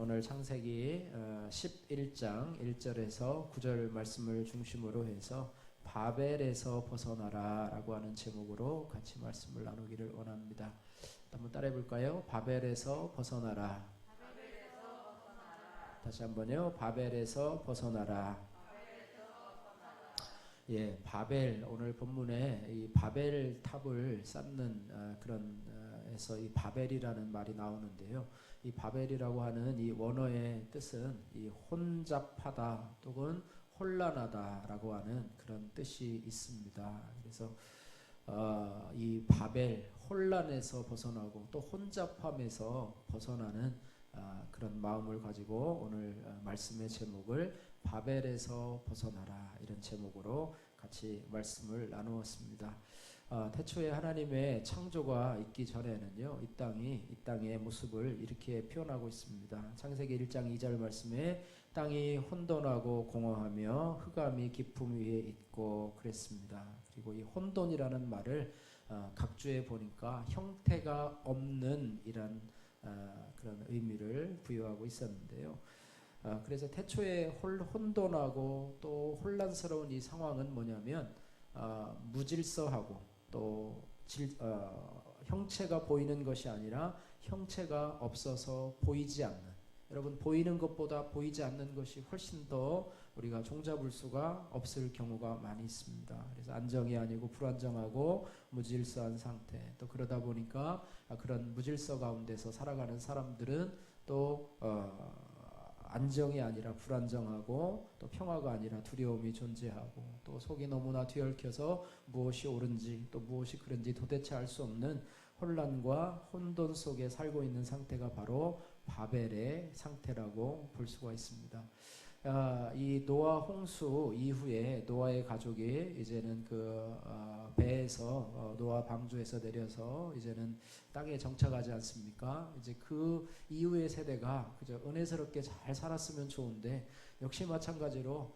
오늘 창세기 11장 1절에서 9절 말씀을 중심으로 해서 바벨에서 벗어나라 라고 하는 제목으로 같이 말씀을 나누기를 원합니다. 한번 따라해 볼까요? 바벨에서 벗어나라. 다시 한번요. 바벨에서 벗어나라. 예, 바벨, 오늘 본문에 이 바벨 탑을 쌓는 그런 에서 이 바벨이라는 말이 나오는데요. 이 바벨이라고 하는 이 원어의 뜻은 이 혼잡하다 또는 혼란하다라고 하는 그런 뜻이 있습니다. 그래서 이 바벨, 혼란에서 벗어나고 또 혼잡함에서 벗어나는 그런 마음을 가지고 오늘 말씀의 제목을 바벨에서 벗어나라 이런 제목으로 같이 말씀을 나누었습니다. 태초에 하나님의 창조가 있기 전에는요, 이 땅의 모습을 이렇게 표현하고 있습니다. 창세기 1장 2절 말씀에 땅이 혼돈하고 공허하며 흑암이 깊음 위에 있고 그랬습니다. 그리고 이 혼돈이라는 말을 각주에 보니까 형태가 없는 이란 그런 의미를 부여하고 있었는데요. 그래서 태초에 혼돈하고 또 혼란스러운 이 상황은 뭐냐면 무질서하고 또 형체가 보이는 것이 아니라 형체가 없어서 보이지 않는, 여러분 보이는 것보다 보이지 않는 것이 훨씬 더 우리가 종잡을 수가 없을 경우가 많이 있습니다. 그래서 안정이 아니고 불안정하고 무질서한 상태, 또 그러다 보니까 그런 무질서 가운데서 살아가는 사람들은 또 안정이 아니라 불안정하고 또 평화가 아니라 두려움이 존재하고 또 속이 너무나 뒤얽혀서 무엇이 옳은지 또 무엇이 그른지 도대체 알 수 없는 혼란과 혼돈 속에 살고 있는 상태가 바로 바벨의 상태라고 볼 수가 있습니다. 이 노아 홍수 이후에 노아의 가족이 이제는 배에서 노아 방주에서 내려서 이제는 땅에 정착하지 않습니까? 이제 그 이후의 세대가 그저 은혜스럽게 잘 살았으면 좋은데 역시 마찬가지로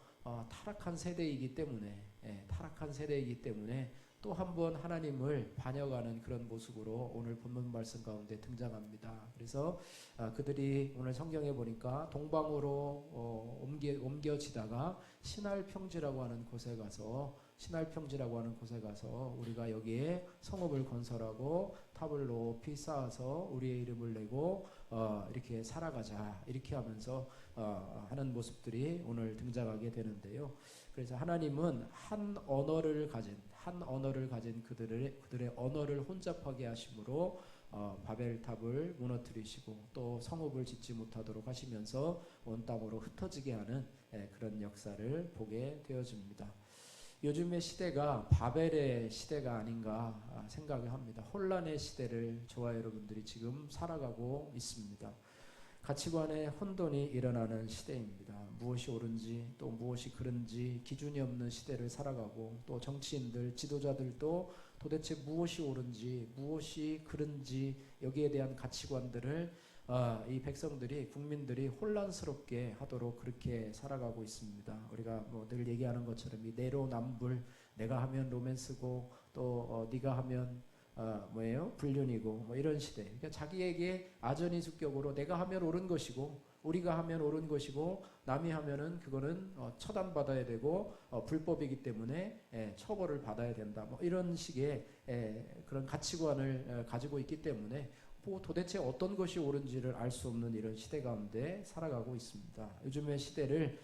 타락한 세대이기 때문에 또 한 번 하나님을 반역하는 그런 모습으로 오늘 본문 말씀 가운데 등장합니다. 그래서 그들이 오늘 성경에 보니까 동방으로 옮겨지다가 신할평지라고 하는 곳에 가서 우리가 여기에 성읍을 건설하고 탑을 높이 쌓아서 우리의 이름을 내고 이렇게 살아가자 이렇게 하면서 하는 모습들이 오늘 등장하게 되는데요. 그래서 하나님은 한 언어를 가진 그들의 언어를 혼잡하게 하심으로 바벨탑을 무너뜨리시고 또 성읍을 짓지 못하도록 하시면서 온 땅으로 흩어지게 하는 그런 역사를 보게 되어집니다. 요즘의 시대가 바벨의 시대가 아닌가 생각을 합니다. 혼란의 시대를 저와 여러분들이 지금 살아가고 있습니다. 가치관의 혼돈이 일어나는 시대입니다. 무엇이 옳은지 또 무엇이 그른지 기준이 없는 시대를 살아가고 또 정치인들, 지도자들도 도대체 무엇이 옳은지 무엇이 그른지 여기에 대한 가치관들을 이 백성들이 국민들이 혼란스럽게 하도록 그렇게 살아가고 있습니다. 우리가 늘 얘기하는 것처럼 이 내로남불, 내가 하면 로맨스고 또 네가 하면 불륜이고 이런 시대. 그러니까 자기에게 아전인수격으로 내가 하면 옳은 것이고 우리가 하면 옳은 것이고 남이 하면은 그거는 처단받아야 되고 불법이기 때문에 처벌을 받아야 된다. 이런 식의 그런 가치관을 가지고 있기 때문에 도대체 어떤 것이 옳은지를 알 수 없는 이런 시대 가운데 살아가고 있습니다. 요즘의 시대를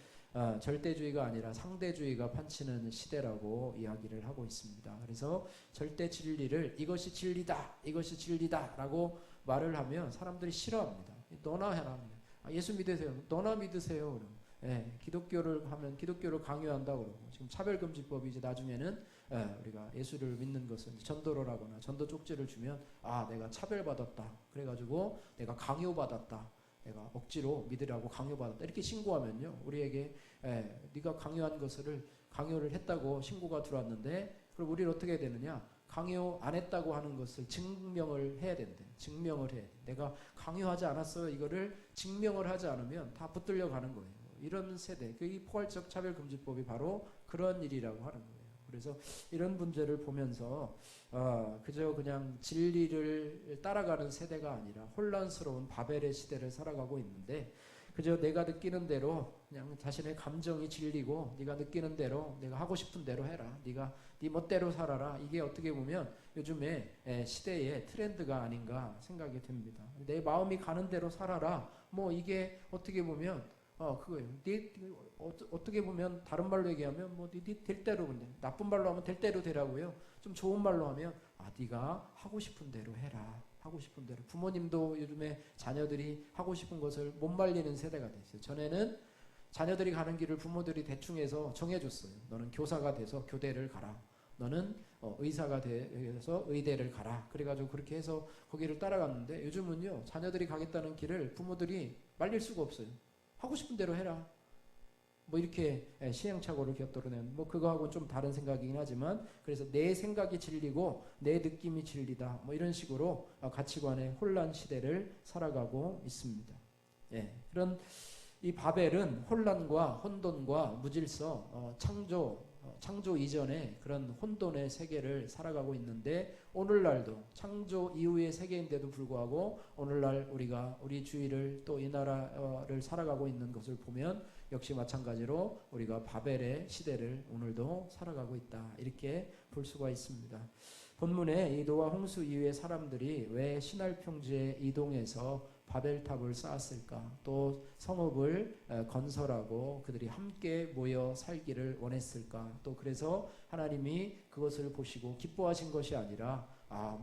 절대주의가 아니라 상대주의가 판치는 시대라고 이야기를 하고 있습니다. 그래서 절대 진리를 이것이 진리다 라고 말을 하면 사람들이 싫어합니다. 너나 해라. 예수 믿으세요. 너나 믿으세요. 기독교를 하면 기독교를 강요한다고 그러고 지금 차별금지법이 이제 나중에는 우리가 예수를 믿는 것은 전도를 하거나 전도 쪽지를 주면 내가 차별받았다. 그래가지고 내가 강요받았다. 내가 억지로 믿으라고 강요받았다 이렇게 신고하면요 우리에게 네가 강요를 했다고 신고가 들어왔는데 그럼 우리는 어떻게 해야 되느냐, 강요 안 했다고 하는 것을 증명을 해야 된대. 내가 강요하지 않았어요 이거를 증명을 하지 않으면 다 붙들려 가는 거예요. 이런 세대, 이 포괄적 차별금지법이 바로 그런 일이라고 하는 거예요. 그래서 이런 문제를 보면서 그저 그냥 진리를 따라가는 세대가 아니라 혼란스러운 바벨의 시대를 살아가고 있는데, 그저 내가 느끼는 대로 그냥 자신의 감정이 진리고 네가 느끼는 대로 내가 하고 싶은 대로 해라, 네가 네 멋대로 살아라, 이게 어떻게 보면 요즘의 시대의 트렌드가 아닌가 생각이 됩니다. 내 마음이 가는 대로 살아라, 뭐 이게 어떻게 보면 그거예요. 어떻게 보면 다른 말로 얘기하면 뭐 네 될 대로, 근데 나쁜 말로 하면 될 대로 되라고요. 좀 좋은 말로 하면 네가 하고 싶은 대로 해라. 하고 싶은 대로. 부모님도 요즘에 자녀들이 하고 싶은 것을 못 말리는 세대가 됐어요. 전에는 자녀들이 가는 길을 부모들이 대충 해서 정해줬어요. 너는 교사가 돼서 교대를 가라. 너는 의사가 돼서 의대를 가라. 그래가지고 그렇게 해서 거기를 따라갔는데, 요즘은요 자녀들이 가겠다는 길을 부모들이 말릴 수가 없어요. 하고 싶은 대로 해라. 뭐 이렇게 시행착오를 곁들여낸, 뭐 그거하고는 좀 다른 생각이긴 하지만, 그래서 내 생각이 진리고 내 느낌이 진리다, 뭐 이런 식으로 가치관의 혼란 시대를 살아가고 있습니다. 그런 이 바벨은 혼란과 혼돈과 무질서, 창조 이전의 그런 혼돈의 세계를 살아가고 있는데, 오늘날도 창조 이후의 세계인데도 불구하고 오늘날 우리가 우리 주위를 또 이 나라를 살아가고 있는 것을 보면 역시 마찬가지로 우리가 바벨의 시대를 오늘도 살아가고 있다, 이렇게 볼 수가 있습니다. 본문에 이 노아 홍수 이후의 사람들이 왜 시날 평지에 이동해서 바벨탑을 쌓았을까? 또 성읍을 건설하고 그들이 함께 모여 살기를 원했을까? 또 그래서 하나님이 그것을 보시고 기뻐하신 것이 아니라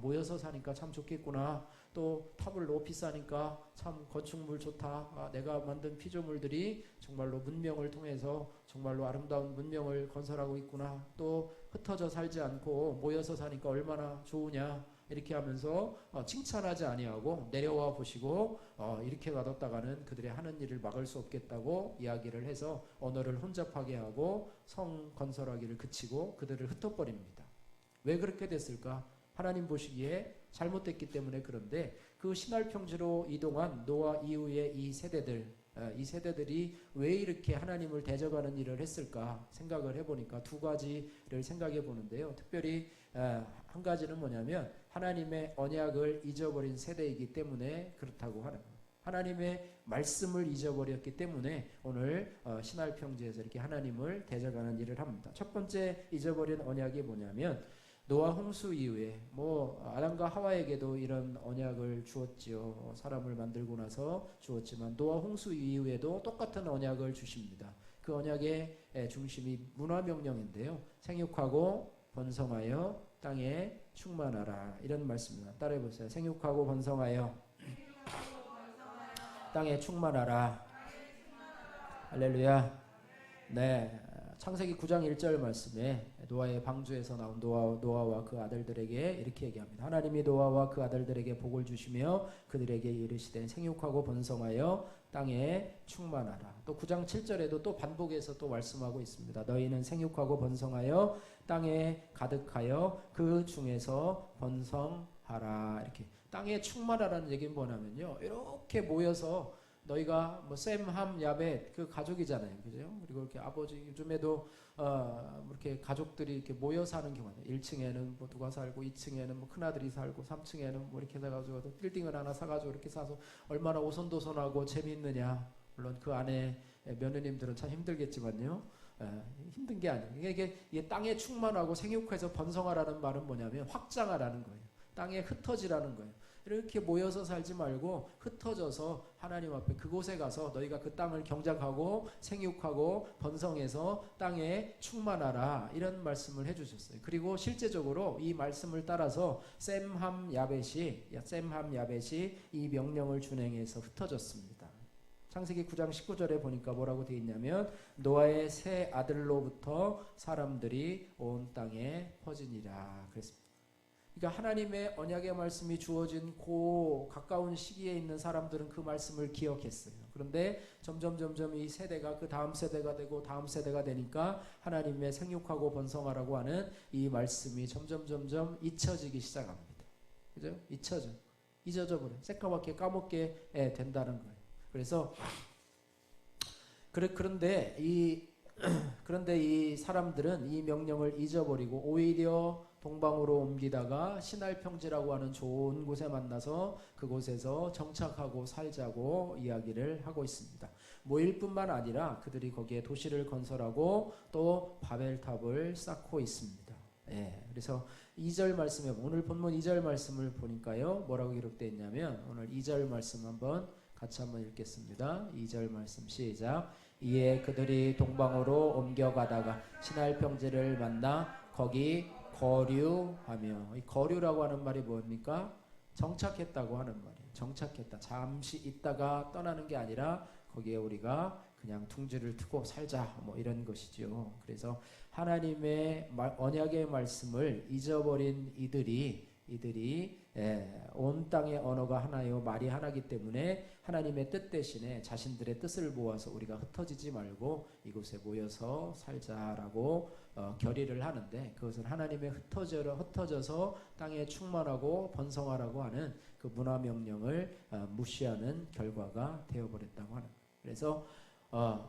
모여서 사니까 참 좋겠구나, 또 탑을 높이 쌓으니까 참 건축물 좋다, 내가 만든 피조물들이 정말로 문명을 통해서 정말로 아름다운 문명을 건설하고 있구나, 또 흩어져 살지 않고 모여서 사니까 얼마나 좋으냐, 이렇게 하면서 칭찬하지 아니하고 내려와 보시고 이렇게 가뒀다가는 그들의 하는 일을 막을 수 없겠다고 이야기를 해서 언어를 혼잡하게 하고 성 건설하기를 그치고 그들을 흩어버립니다. 왜 그렇게 됐을까? 하나님 보시기에 잘못됐기 때문에. 그런데 그 시날 평지로 이동한 노아 이후의 이 세대들이 왜 이렇게 하나님을 대적하는 일을 했을까 생각을 해보니까 두 가지를 생각해 보는데요. 특별히 한 가지는 뭐냐면 하나님의 언약을 잊어버린 세대이기 때문에 그렇다고 하는 거예요. 하나님의 말씀을 잊어버렸기 때문에 오늘 시날 평지에서 이렇게 하나님을 대적하는 일을 합니다. 첫 번째 잊어버린 언약이 뭐냐면, 노아 홍수 이후에 아담과 하와에게도 이런 언약을 주었지요. 사람을 만들고 나서 주었지만 노아 홍수 이후에도 똑같은 언약을 주십니다. 그 언약의 중심이 문화명령인데요. 생육하고 번성하여 땅에 충만하라, 이런 말씀입니다. 따라해 보세요. 생육하고 번성하여 땅에 충만하라. 할렐루야. 네, 창세기 9장 1절 말씀에 노아의 방주에서 나온 노아와 그 아들들에게 이렇게 얘기합니다. 하나님이 노아와 그 아들들에게 복을 주시며 그들에게 이르시되 생육하고 번성하여 땅에 충만하라. 또 9장 7절에도 또 반복해서 또 말씀하고 있습니다. 너희는 생육하고 번성하여 땅에 가득하여 그 중에서 번성하라. 이렇게 땅에 충만하라는 얘기는 뭐냐면요, 이렇게 모여서 너희가 셈, 함, 야벳 그 가족이잖아요, 그죠? 그리고 이렇게 아버지, 요즘에도 이렇게 가족들이 이렇게 모여 사는 경우는 1층에는 뭐 누가 살고 2층에는 뭐 큰아들이 살고 3층에는 뭐 이렇게 해가지고 빌딩을 하나 사가지고 이렇게 사서 얼마나 오손도손하고 재미있느냐. 물론 그 안에 며느님들은 참 힘들겠지만요. 힘든 게 아니에요. 이게 땅에 충만하고 생육해서 번성하라는 말은 뭐냐면 확장하라는 거예요. 땅에 흩어지라는 거예요. 이렇게 모여서 살지 말고 흩어져서 하나님 앞에 그곳에 가서 너희가 그 땅을 경작하고 생육하고 번성해서 땅에 충만하라, 이런 말씀을 해주셨어요. 그리고 실제적으로 이 말씀을 따라서 셈함 야벳이 이 명령을 준행해서 흩어졌습니다. 창세기 9장 19절에 보니까 뭐라고 되어 있냐면, 노아의 세 아들로부터 사람들이 온 땅에 퍼지니라 그랬습니다. 그러니까 하나님의 언약의 말씀이 주어진 그 가까운 시기에 있는 사람들은 그 말씀을 기억했어요. 그런데 점점 이 세대가 그 다음 세대가 되고 다음 세대가 되니까 하나님의 생육하고 번성하라고 하는 이 말씀이 점점 잊혀지기 시작합니다. 그죠? 잊어져 버려요. 새까맣게 까먹게 된다는 거예요. 그래서 그런데 이 그런데 이 사람들은 이 명령을 잊어버리고 오히려 동방으로 옮기다가 신할평지라고 하는 좋은 곳에 만나서 그곳에서 정착하고 살자고 이야기를 하고 있습니다. 모일뿐만 아니라 그들이 거기에 도시를 건설하고 또 바벨탑을 쌓고 있습니다. 예, 그래서 2절 말씀에 오늘 본문 2절 말씀을 보니까요, 뭐라고 기록되어 있냐면, 오늘 2절 말씀 한번 같이 한번 읽겠습니다. 2절 말씀 시작. 이에 그들이 동방으로 옮겨가다가 신할평지를 만나 거기 거류하며, 이 거류라고 하는 말이 뭡니까? 정착했다고 하는 말이에요. 정착했다. 잠시 있다가 떠나는 게 아니라 거기에 우리가 그냥 둥지를 트고 살자, 뭐 이런 것이죠. 그래서 하나님의 언약의 말씀을 잊어버린 이들이 온 땅의 언어가 하나요, 말이 하나이기 때문에 하나님의 뜻 대신에 자신들의 뜻을 모아서 우리가 흩어지지 말고 이곳에 모여서 살자라고 결의를 하는데, 그것은 하나님의 흩어져서 땅에 충만하고 번성하라고 하는 그 문화 명령을 무시하는 결과가 되어버렸다고 하는 거예요. 그래서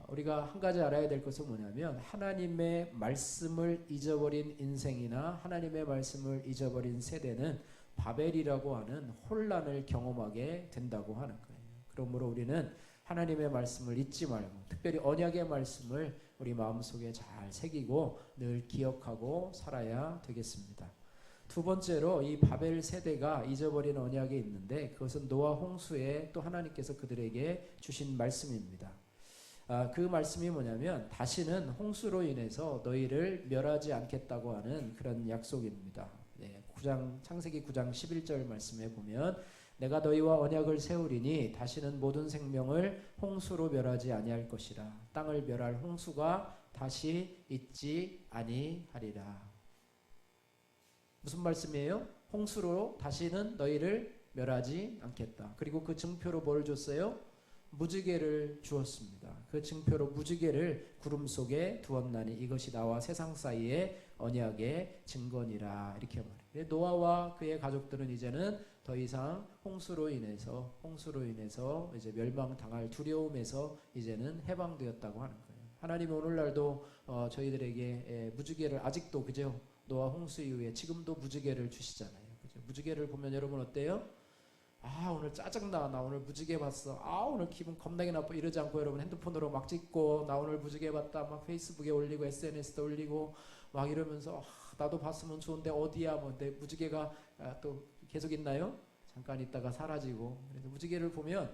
우리가 한 가지 알아야 될 것은 뭐냐면, 하나님의 말씀을 잊어버린 인생이나 하나님의 말씀을 잊어버린 세대는 바벨이라고 하는 혼란을 경험하게 된다고 하는 거예요. 그러므로 우리는 하나님의 말씀을 잊지 말고, 특별히 언약의 말씀을 우리 마음속에 잘 새기고 늘 기억하고 살아야 되겠습니다. 두 번째로, 이 바벨 세대가 잊어버린 언약이 있는데, 그것은 노아 홍수에 또 하나님께서 그들에게 주신 말씀입니다. 그 말씀이 뭐냐면, 다시는 홍수로 인해서 너희를 멸하지 않겠다고 하는 그런 약속입니다. 네, 창세기 9장 11절 말씀에 보면, 내가 너희와 언약을 세우리니 다시는 모든 생명을 홍수로 멸하지 아니할 것이라. 땅을 멸할 홍수가 다시 있지 아니하리라. 무슨 말씀이에요? 홍수로 다시는 너희를 멸하지 않겠다. 그리고 그 증표로 뭘 줬어요? 무지개를 주었습니다. 그 증표로 무지개를 구름 속에 두었나니 이것이 나와 세상 사이의 언약의 증거니라, 이렇게 말해요. 노아와 그의 가족들은 이제는 더 이상 홍수로 인해서 이제 멸망당할 두려움에서 이제는 해방되었다고 하는 거예요. 하나님이 오늘날도 저희들에게 무지개를 아직도, 그죠? 노아 홍수 이후에 지금도 무지개를 주시잖아요. 그죠? 무지개를 보면 여러분 어때요? 아, 오늘 짜증나, 나 오늘 무지개 봤어, 아 오늘 기분 겁나게 나빠, 이러지 않고 여러분 핸드폰으로 막 찍고, 나 오늘 무지개 봤다 막 페이스북에 올리고 SNS에 올리고 막 이러면서, 나도 봤으면 좋은데 어디야, 뭐 내 무지개가 또 계속 있나요? 잠깐 있다가 사라지고. 그래서 무지개를 보면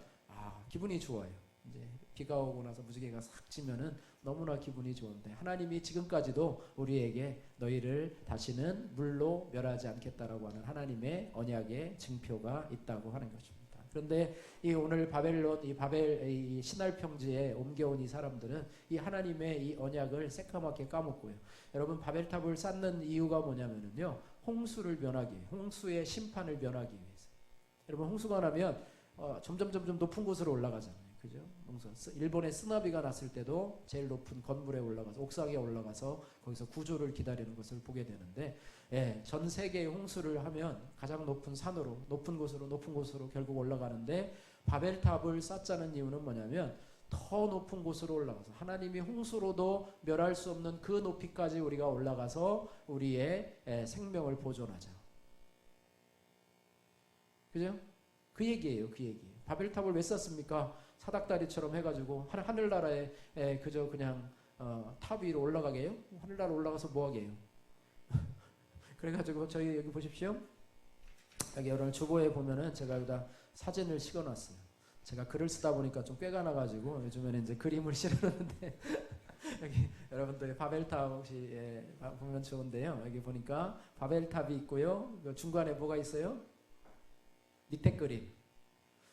기분이 좋아요. 이제 비가 오고 나서 무지개가 싹 지면은 너무나 기분이 좋은데, 하나님이 지금까지도 우리에게 너희를 다시는 물로 멸하지 않겠다라고 하는 하나님의 언약의 증표가 있다고 하는 것입니다. 그런데 이 오늘 이 신할평지에 옮겨온 이 사람들은 이 하나님의 이 언약을 새까맣게 까먹고요. 여러분, 바벨탑을 쌓는 이유가 뭐냐면요, 홍수를 면하기 위해, 홍수의 심판을 면하기 위해서. 여러분, 홍수가 나면 점점 높은 곳으로 올라가잖아요. 그죠? 일본의 쓰나미가 났을 때도 제일 높은 건물에 올라가서, 옥상에 올라가서 거기서 구조를 기다리는 것을 보게 되는데, 전 세계의 홍수를 하면 가장 높은 산으로, 높은 곳으로 결국 올라가는데, 바벨탑을 쌓자는 이유는 뭐냐면, 더 높은 곳으로 올라가서 하나님이 홍수로도 멸할 수 없는 그 높이까지 우리가 올라가서 우리의 생명을 보존하자. 그죠? 그 얘기예요. 바벨탑을 왜 쌓습니까? 사닥다리처럼 해가지고 하늘나라에 그저 그냥 탑 위로 올라가게 해요? 하늘나라 올라가서 뭐하게 해요? 그래가지고 저희 여기 보십시오. 여기 오늘 주보에 보면은 제가 여기다 사진을 찍어놨어요. 제가 글을 쓰다 보니까 좀 꾀가 나가지고 요즘에는 이제 그림을 실으는데 여기 여러분들 바벨탑 혹시 보면 좋은데요. 여기 보니까 바벨탑이 있고요. 중간에 뭐가 있어요? 밑에 그림.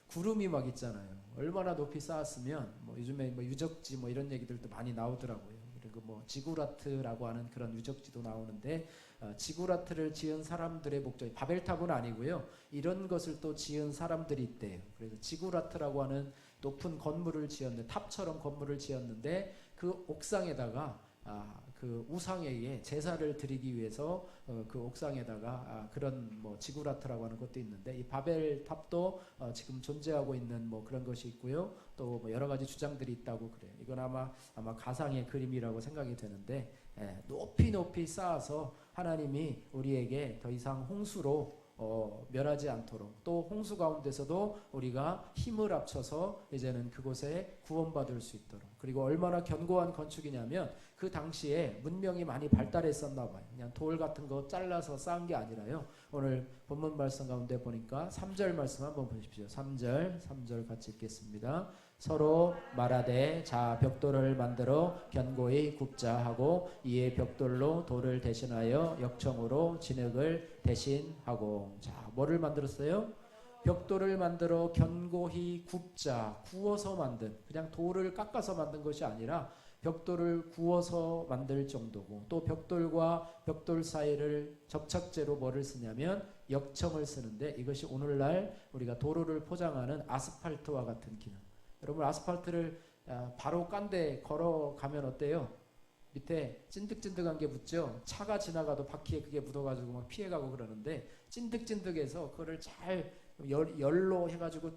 구름이 막 있잖아요. 얼마나 높이 쌓았으면, 뭐 요즘에 뭐 유적지 뭐 이런 얘기들도 많이 나오더라고요. 그리고 뭐 지구라트라고 하는 그런 유적지도 나오는데, 지구라트를 지은 사람들의 목적이 바벨탑은 아니고요. 이런 것을 또 지은 사람들이 있대요. 그래서 지구라트라고 하는 높은 건물을 지었는데, 탑처럼 건물을 지었는데 그 옥상에다가 그 우상에게 제사를 드리기 위해서 그 옥상에다가 그런 뭐 지구라트라고 하는 것도 있는데, 이 바벨 탑도 지금 존재하고 있는 뭐 그런 것이 있고요. 또 뭐 여러 가지 주장들이 있다고 그래요. 이건 아마 가상의 그림이라고 생각이 되는데, 높이 높이 쌓아서 하나님이 우리에게 더 이상 홍수로 멸하지 않도록, 또 홍수 가운데서도 우리가 힘을 합쳐서 이제는 그곳에 구원받을 수 있도록. 그리고 얼마나 견고한 건축이냐면, 그 당시에 문명이 많이 발달했었나 봐요. 그냥 돌 같은 거 잘라서 쌓은 게 아니라요. 오늘 본문 말씀 가운데 보니까 3절 말씀 한번 보십시오. 3절 같이 읽겠습니다. 서로 말하되 자 벽돌을 만들어 견고히 굽자 하고, 이에 벽돌로 돌을 대신하여 역청으로 진흙을 대신하고. 자, 뭐를 만들었어요? 벽돌을 만들어 견고히 굽자. 구워서 만든, 그냥 돌을 깎아서 만든 것이 아니라 벽돌을 구워서 만들 정도고, 또 벽돌과 벽돌 사이를 접착제로 뭐를 쓰냐면 역청을 쓰는데, 이것이 오늘날 우리가 도로를 포장하는 아스팔트와 같은 기능. 여러분, 아스팔트를 바로 깐 데 걸어가면 어때요? 밑에 찐득찐득한 게 묻죠. 차가 지나가도 바퀴에 그게 묻어가지고 막 피해가고 그러는데, 찐득찐득해서 그거를 잘 열로 해가지고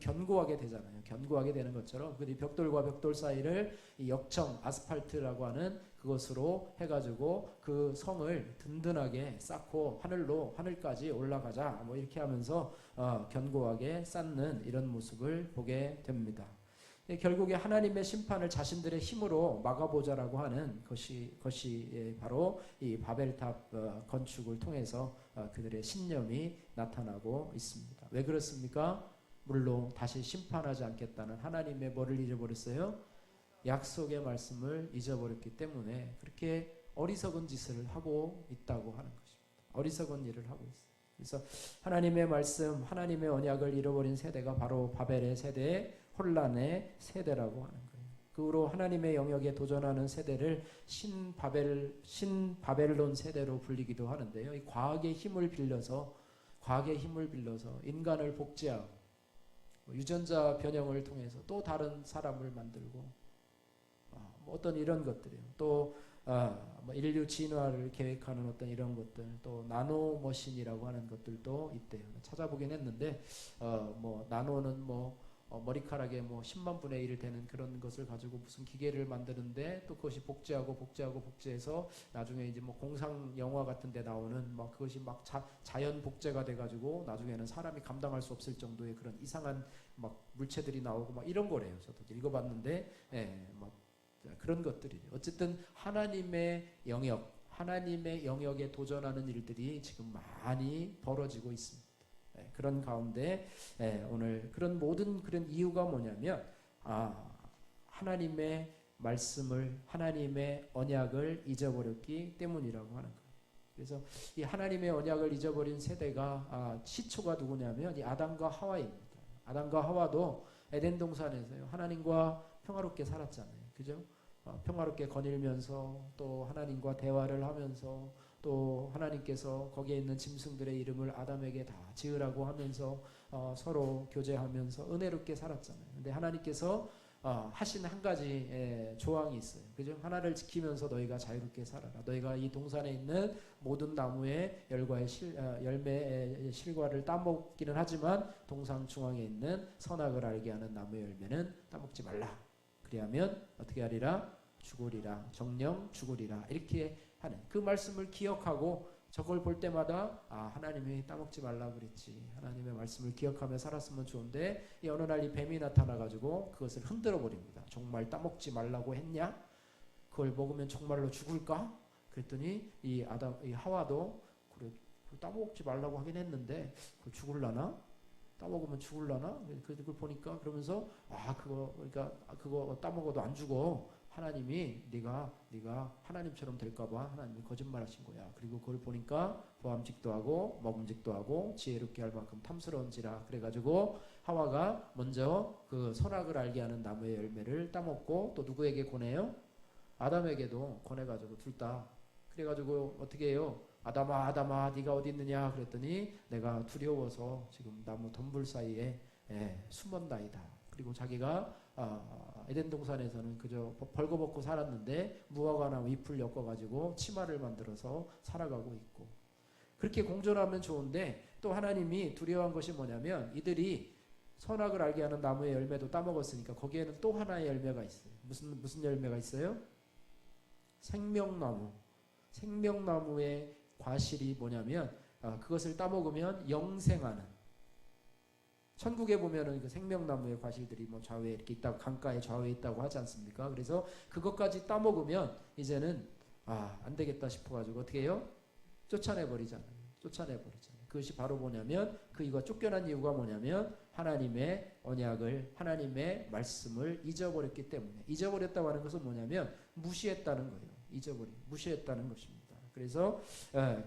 견고하게 되잖아요. 견고하게 되는 것처럼 그 벽돌과 벽돌 사이를 이 역청, 아스팔트라고 하는 그것으로 해가지고 그 성을 든든하게 쌓고 하늘까지 올라가자, 뭐 이렇게 하면서 견고하게 쌓는 이런 모습을 보게 됩니다. 결국에 하나님의 심판을 자신들의 힘으로 막아보자라고 하는 것이 바로 이 바벨탑 건축을 통해서 그들의 신념이 나타나고 있습니다. 왜 그렇습니까? 물론 다시 심판하지 않겠다는 하나님의 뭐를 잊어버렸어요? 약속의 말씀을 잊어버렸기 때문에 그렇게 어리석은 짓을 하고 있다고 하는 것입니다. 어리석은 일을 하고 있어요. 그래서 하나님의 말씀, 하나님의 언약을 잃어버린 세대가 바로 바벨의 세대, 혼란의 세대라고 하는 거예요. 그 후로 하나님의 영역에 도전하는 세대를 신바벨론 세대로 불리기도 하는데요. 이 과학의 힘을 빌려서 인간을 복제하고 유전자 변형을 통해서 또 다른 사람을 만들고 뭐 어떤 이런 것들이요. 또 뭐 인류 진화를 계획하는 어떤 이런 것들, 또 나노 머신이라고 하는 것들도 있대요. 찾아보긴 했는데 뭐 나노는 뭐 머리카락에 뭐 10만 분의 1 되는 그런 것을 가지고 무슨 기계를 만드는데, 또 그것이 복제해서 나중에 이제 뭐 공상 영화 같은 데 나오는 막 그것이 막 자연 복제가 돼 가지고 나중에는 사람이 감당할 수 없을 정도의 그런 이상한 막 물체들이 나오고 막 이런 거래요. 저도 읽어봤는데, 막 그런 것들이 어쨌든 하나님의 영역에 도전하는 일들이 지금 많이 벌어지고 있습니다. 그런 가운데 오늘 그런 모든 그런 이유가 뭐냐면 하나님의 말씀을, 하나님의 언약을 잊어버렸기 때문이라고 하는 거예요. 그래서 이 하나님의 언약을 잊어버린 세대가 시초가 누구냐면 이 아담과 하와입니다. 아담과 하와도 에덴 동산에서요, 하나님과 평화롭게 살았잖아요. 그죠? 평화롭게 거닐면서 또 하나님과 대화를 하면서 또 하나님께서 거기에 있는 짐승들의 이름을 아담에게 다 지으라고 하면서 서로 교제하면서 은혜롭게 살았잖아요. 근데 하나님께서 하신 한 가지 조항이 있어요. 그죠? 하나를 지키면서 너희가 자유롭게 살아라. 너희가 이 동산에 있는 모든 나무의 열매의 실과를 따먹기는 하지만 동산 중앙에 있는 선악을 알게 하는 나무의 열매는 따먹지 말라. 그리하면 어떻게 하리라? 죽으리라. 정령 죽으리라. 이렇게 하는 그 말씀을 기억하고 저걸 볼 때마다 하나님이 따먹지 말라 그랬지. 하나님의 말씀을 기억하며 살았으면 좋은데, 어느 날 이 뱀이 나타나가지고 그것을 흔들어 버립니다. 정말 따먹지 말라고 했냐? 그걸 먹으면 정말로 죽을까? 그랬더니 이 하와도 그래, 따먹지 말라고 하긴 했는데 그걸 죽을라나? 따먹으면 죽을라나? 그걸 보니까 그러면서 그거 따먹어도 안 죽어. 하나님이 네가 하나님처럼 될까봐 하나님이 거짓말하신 거야. 그리고 그걸 보니까 보암직도 하고 먹음직도 하고 지혜롭게 할 만큼 탐스러운지라. 그래가지고 하와가 먼저 그 선악을 알게 하는 나무의 열매를 따먹고, 또 누구에게 권해요? 아담에게도 권해가지고 둘 다. 그래가지고 어떻게 해요? 아담아 네가 어디 있느냐 그랬더니 내가 두려워서 지금 나무 덤불 사이에 숨었나이다. 그리고 자기가 에덴 동산에서는 그저 벌거벗고 살았는데 무화과나무 잎을 엮어가지고 치마를 만들어서 살아가고 있고, 그렇게 공존하면 좋은데 또 하나님이 두려워한 것이 뭐냐면 이들이 선악을 알게 하는 나무의 열매도 따먹었으니까 거기에는 또 하나의 열매가 있어요. 무슨 열매가 있어요? 생명나무. 생명나무의 과실이 뭐냐면 그것을 따먹으면 영생하는, 천국에 보면은 그 생명나무의 과실들이 뭐 좌우에 이렇게 있다고, 강가에 좌우에 있다고 하지 않습니까? 그래서 그것까지 따먹으면 이제는 안 되겠다 싶어가지고 어떻게 해요? 쫓아내버리잖아요. 그것이 바로 뭐냐면, 이거 쫓겨난 이유가 뭐냐면 하나님의 언약을, 하나님의 말씀을 잊어버렸기 때문에. 잊어버렸다고 하는 것은 뭐냐면 무시했다는 거예요. 무시했다는 것입니다. 그래서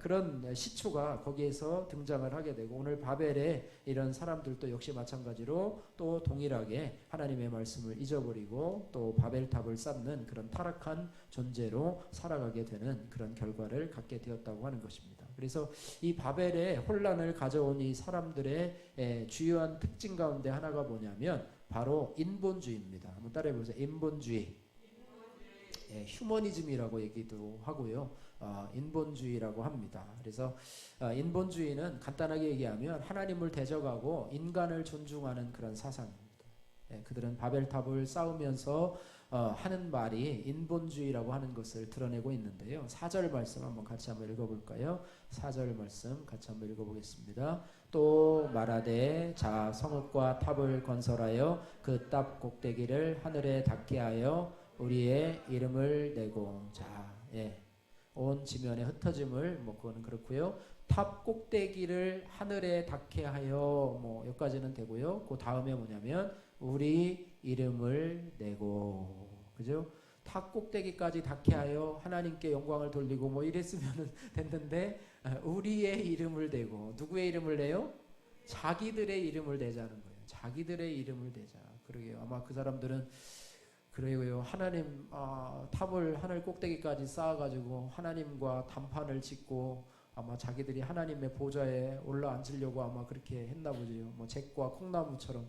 그런 시초가 거기에서 등장을 하게 되고, 오늘 바벨의 이런 사람들도 역시 마찬가지로 또 동일하게 하나님의 말씀을 잊어버리고 또 바벨탑을 쌓는 그런 타락한 존재로 살아가게 되는 그런 결과를 갖게 되었다고 하는 것입니다. 그래서 이 바벨의 혼란을 가져온 이 사람들의 주요한 특징 가운데 하나가 뭐냐면 바로 인본주의입니다. 한번 따라해 보세요. 인본주의. 휴머니즘이라고 얘기도 하고요. 인본주의라고 합니다. 그래서 인본주의는 간단하게 얘기하면 하나님을 대적하고 인간을 존중하는 그런 사상입니다. 그들은 바벨탑을 쌓으면서 하는 말이 인본주의라고 하는 것을 드러내고 있는데요. 4절 말씀 한번 같이 한번 읽어볼까요? 4절 말씀 같이 한번 읽어보겠습니다. 또 말하되 자 성읍과 탑을 건설하여 그 탑 꼭대기를 하늘에 닿게 하여 우리의 이름을 내고, 온 지면에 흩어짐을, 그거는 그렇고요. 탑 꼭대기를 하늘에 닿게 하여, 여기까지는 되고요. 그 다음에 뭐냐면 우리 이름을 내고, 그죠? 탑 꼭대기까지 닿게 하여 하나님께 영광을 돌리고 이랬으면 됐는데 우리의 이름을 대고, 누구의 이름을 내요? 자기들의 이름을 대자는 거예요. 자기들의 이름을 대자. 그러게요. 아마 그 사람들은 그래요. 하나님 탑을 하늘 꼭대기까지 쌓아가지고 하나님과 단판을 짓고 아마 자기들이 하나님의 보좌에 올라앉으려고 아마 그렇게 했나 보죠. 잭과 콩나무처럼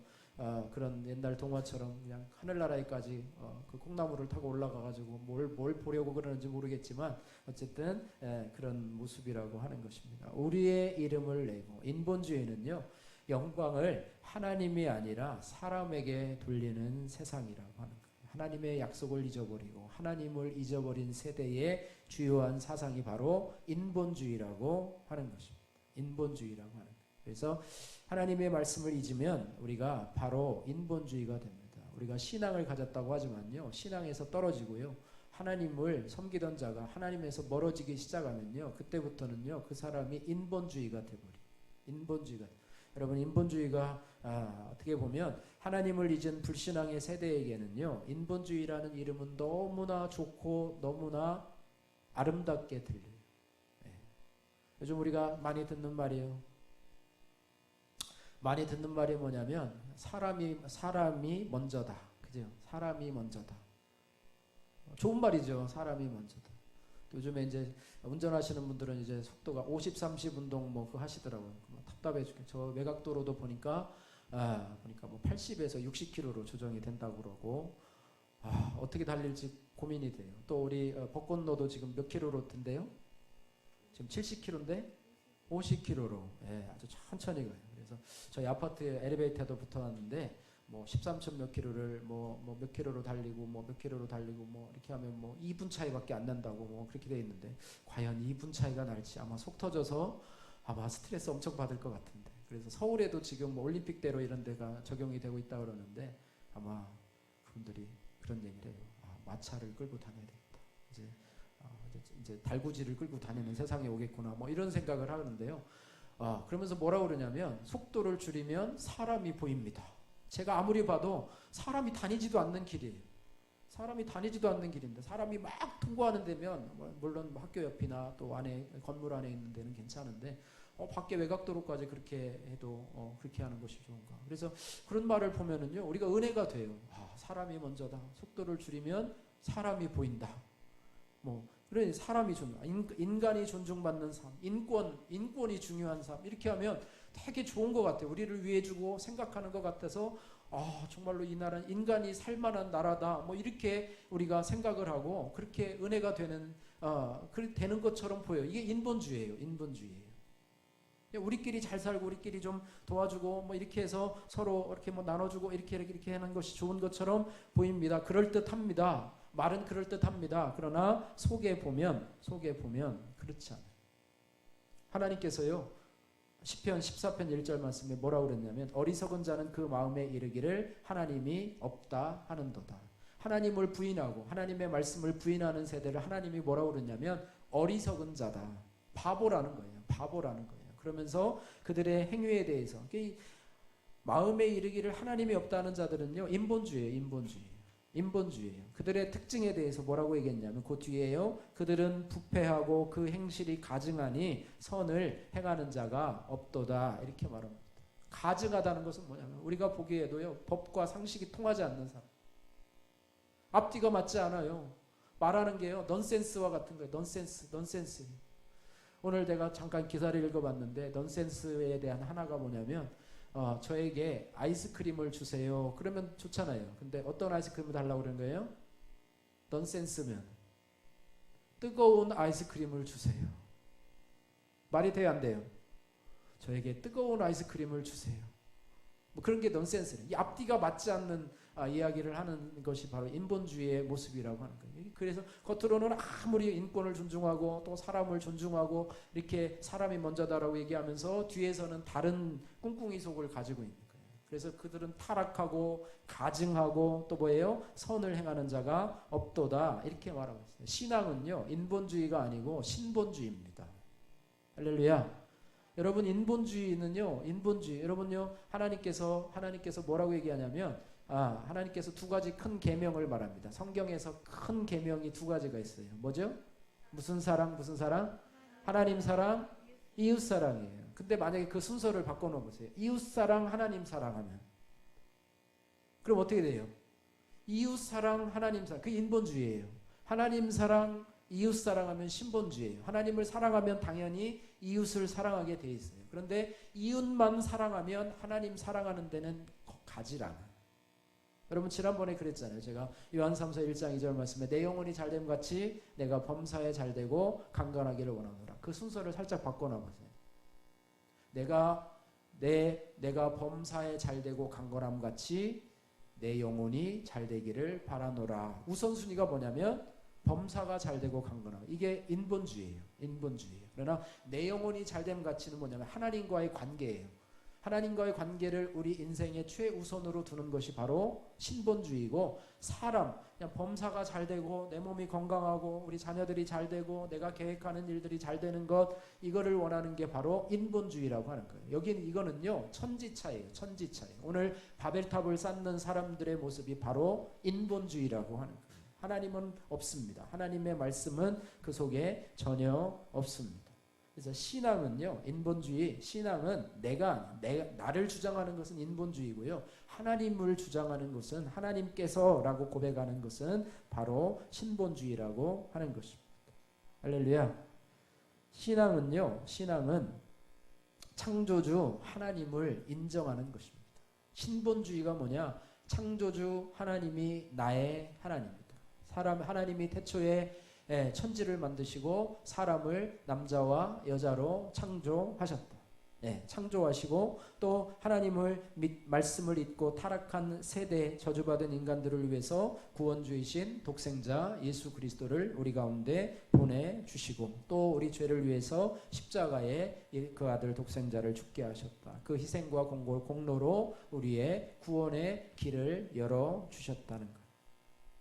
그런 옛날 동화처럼 그냥 하늘나라에까지 그 콩나무를 타고 올라가가지고 뭘 보려고 그러는지 모르겠지만 어쨌든 그런 모습이라고 하는 것입니다. 우리의 이름을 내고, 인본주의는요 영광을 하나님이 아니라 사람에게 돌리는 세상이라고 하는 거예요. 하나님의 약속을 잊어버리고 하나님을 잊어버린 세대의 주요한 사상이 바로 인본주의라고 하는 것입니다. 인본주의라고 하는 거예요. 그래서 하나님의 말씀을 잊으면 우리가 바로 인본주의가 됩니다. 우리가 신앙을 가졌다고 하지만요, 신앙에서 떨어지고요, 하나님을 섬기던 자가 하나님에서 멀어지기 시작하면요, 그때부터는요 그 사람이 인본주의가 돼버려요. 인본주의가. 여러분, 인본주의가 어떻게 보면 하나님을 잊은 불신앙의 세대에게는요, 인본주의라는 이름은 너무나 좋고 너무나 아름답게 들려요. 요즘 우리가 많이 듣는 말이에요. 많이 듣는 말이 뭐냐면 사람이 먼저다. 그죠? 사람이 먼저다. 좋은 말이죠. 사람이 먼저다. 요즘에 이제 운전하시는 분들은 이제 속도가 50, 30 운동 그거 하시더라고요. 답답해 죽게. 저 외곽도로도 보니까 뭐 80에서 60km로 조정이 된다고 그러고, 어떻게 달릴지 고민이 돼요. 또 우리 벚꽃로도 지금 몇 킬로로 든대요? 지금 70km인데 50km로 아주 천천히 가요. 그래서 저희 아파트에 엘리베이터도 붙어놨는데 13천 몇 킬로를 몇 킬로로 달리고 몇 킬로로 달리고 이렇게 하면 2분 차이밖에 안 난다고 그렇게 돼 있는데, 과연 2분 차이가 날지 아마 속 터져서 아마 스트레스 엄청 받을 것 같은데. 그래서 서울에도 지금 올림픽대로 이런 데가 적용이 되고 있다 그러는데 아마 그분들이 그런 얘기를 해요. 마차를 끌고 다녀야 되겠다. 이제 달구지를 끌고 다니는 세상에 오겠구나. 이런 생각을 하는데요. 그러면서 뭐라고 그러냐면 속도를 줄이면 사람이 보입니다. 제가 아무리 봐도 사람이 다니지도 않는 길이에요. 사람이 다니지도 않는 길인데 사람이 막 통과하는 데면 물론 학교 옆이나 또 안에 건물 안에 있는 데는 괜찮은데 밖에 외곽도로까지 그렇게 해도 그렇게 하는 것이 좋은가. 그래서 그런 말을 보면은요 우리가 은혜가 돼요. 사람이 먼저다. 속도를 줄이면 사람이 보인다. 그래 사람이 인간이 존중받는 삶, 인권이 중요한 삶, 이렇게 하면 되게 좋은 것 같아요. 우리를 위해 주고 생각하는 것 같아서 정말로 이 나라는 인간이 살만한 나라다. 뭐 이렇게 우리가 생각을 하고 그렇게 은혜가 되는 되는 것처럼 보여요. 이게 인본주의예요. 인본주의예요. 우리끼리 잘 살고 우리끼리 좀 도와주고 뭐 이렇게 해서 서로 이렇게 뭐 나눠주고 이렇게 하는 것이 좋은 것처럼 보입니다. 그럴듯합니다. 말은 그럴듯합니다. 그러나 속에 보면 그렇지 않아요. 하나님께서요, 시편 14편 1절 말씀에 뭐라고 그랬냐면 어리석은 자는 그 마음에 이르기를 하나님이 없다 하는도다. 하나님을 부인하고 하나님의 말씀을 부인하는 세대를 하나님이 뭐라고 그랬냐면 어리석은 자다. 바보라는 거예요. 바보라는 거예요. 그러면서 그들의 행위에 대해서 마음에 이르기를 하나님이 없다는 자들은요, 인본주의예요. 그들의 특징에 대해서 뭐라고 얘기했냐면 그 뒤에요, 그들은 부패하고 그 행실이 가증하니 선을 행하는 자가 없도다 이렇게 말합니다. 가증하다는 것은 뭐냐면 우리가 보기에도요, 법과 상식이 통하지 않는 사람, 앞뒤가 맞지 않아요. 말하는 게요, 넌센스와 같은 거예요. 넌센스. 오늘 내가 잠깐 기사를 읽어봤는데 넌센스에 대한 하나가 뭐냐면 저에게 아이스크림을 주세요. 그러면 좋잖아요. 근데 어떤 아이스크림을 달라고 그러는 거예요? 넌센스면 뜨거운 아이스크림을 주세요. 말이 돼요, 안 돼요? 저에게 뜨거운 아이스크림을 주세요. 뭐 그런 게 넌센스예요. 이 앞뒤가 맞지 않는 이야기를 하는 것이 바로 인본주의의 모습이라고 하는 거예요. 그래서 겉으로는 아무리 인권을 존중하고 또 사람을 존중하고 이렇게 사람이 먼저다라고 얘기하면서 뒤에서는 다른 꿍꿍이 속을 가지고 있는 거예요. 그래서 그들은 타락하고 가증하고 또 뭐예요? 선을 행하는 자가 없도다 이렇게 말하고 있어요. 신앙은요, 인본주의가 아니고 신본주의입니다. 할렐루야. 여러분, 인본주의는요, 여러분요, 하나님께서 뭐라고 얘기하냐면 하나님께서 두 가지 큰 계명을 말합니다. 성경에서 큰 계명이 두 가지가 있어요. 뭐죠? 무슨 사랑? 하나님 사랑, 이웃 사랑이에요. 근데 만약에 그 순서를 바꿔 보세요. 이웃 사랑, 하나님 사랑하면 그럼 어떻게 돼요? 이웃 사랑, 하나님 사랑, 그 인본주의예요. 하나님 사랑, 이웃 사랑하면 신본주의예요. 하나님을 사랑하면 당연히 이웃을 사랑하게 돼 있어요. 그런데 이웃만 사랑하면 하나님 사랑하는 데는 가질 않아요. 여러분, 지난번에 그랬잖아요. 제가 요한삼서 1장 2절 말씀에 내 영혼이 잘됨 같이 내가 범사에 잘되고 강건하기를 원하노라. 그 순서를 살짝 바꿔놔보세요. 내가 범사에 잘되고 강건함 같이 내 영혼이 잘되기를 바라노라. 우선순위가 뭐냐면 범사가 잘되고 강건하고, 이게 인본주의예요. 그러나 내 영혼이 잘됨 같이는 뭐냐면 하나님과의 관계예요. 하나님과의 관계를 우리 인생의 최우선으로 두는 것이 바로 신본주의고, 사람, 그냥 범사가 잘 되고 내 몸이 건강하고 우리 자녀들이 잘 되고 내가 계획하는 일들이 잘 되는 것, 이거를 원하는 게 바로 인본주의라고 하는 거예요. 이거는요, 천지차예요. 오늘 바벨탑을 쌓는 사람들의 모습이 바로 인본주의라고 하는 거예요. 하나님은 없습니다. 하나님의 말씀은 그 속에 전혀 없습니다. 그래서 신앙은요, 인본주의, 신앙은 나를 주장하는 것은 인본주의고요. 하나님을 주장하는 것은, 하나님께서라고 고백하는 것은 바로 신본주의라고 하는 것입니다. 할렐루야. 신앙은 창조주 하나님을 인정하는 것입니다. 신본주의가 뭐냐? 창조주 하나님이 나의 하나님입니다. 하나님이 태초에 천지를 만드시고 사람을 남자와 여자로 창조하셨다. 창조하시고 또 하나님을 말씀을 잊고 타락한 세대, 저주받은 인간들을 위해서 구원주이신 독생자 예수 그리스도를 우리 가운데 보내주시고 또 우리 죄를 위해서 십자가에 그 아들 독생자를 죽게 하셨다. 그 희생과 공로로 우리의 구원의 길을 열어주셨다는 것.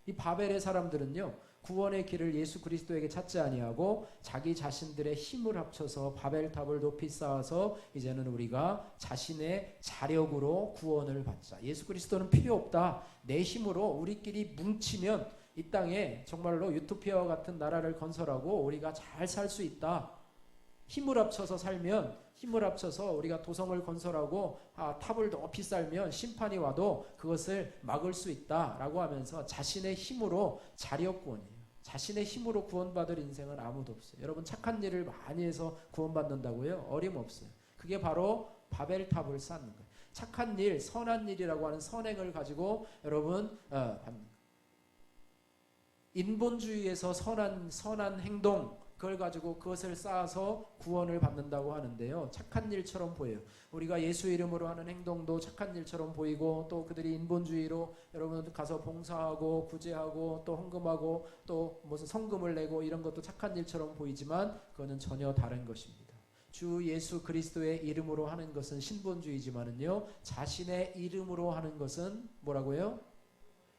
이 바벨의 사람들은요, 구원의 길을 예수 그리스도에게 찾지 아니하고 자기 자신들의 힘을 합쳐서 바벨탑을 높이 쌓아서 이제는 우리가 자신의 자력으로 구원을 받자. 예수 그리스도는 필요 없다. 내 힘으로 우리끼리 뭉치면 이 땅에 정말로 유토피아와 같은 나라를 건설하고 우리가 잘 살 수 있다. 힘을 합쳐서 살면, 힘을 합쳐서 우리가 도성을 건설하고 탑을 높이 쌓으면 심판이 와도 그것을 막을 수 있다라고 하면서 자신의 힘으로 자력구원이에요. 자신의 힘으로 구원받을 인생은 아무도 없어요. 여러분, 착한 일을 많이 해서 구원받는다고요? 어림없어요. 그게 바로 바벨탑을 쌓는 거예요. 착한 일, 선한 일이라고 하는 선행을 가지고 여러분 인본주의에서 선한 행동 그걸 가지고 그것을 쌓아서 구원을 받는다고 하는데요. 착한 일처럼 보여요. 우리가 예수 이름으로 하는 행동도 착한 일처럼 보이고 또 그들이 인본주의로 여러분 가서 봉사하고 구제하고 또 헌금하고 또 무슨 성금을 내고 이런 것도 착한 일처럼 보이지만 그거는 전혀 다른 것입니다. 주 예수 그리스도의 이름으로 하는 것은 신본주의지만은요. 자신의 이름으로 하는 것은 뭐라고요?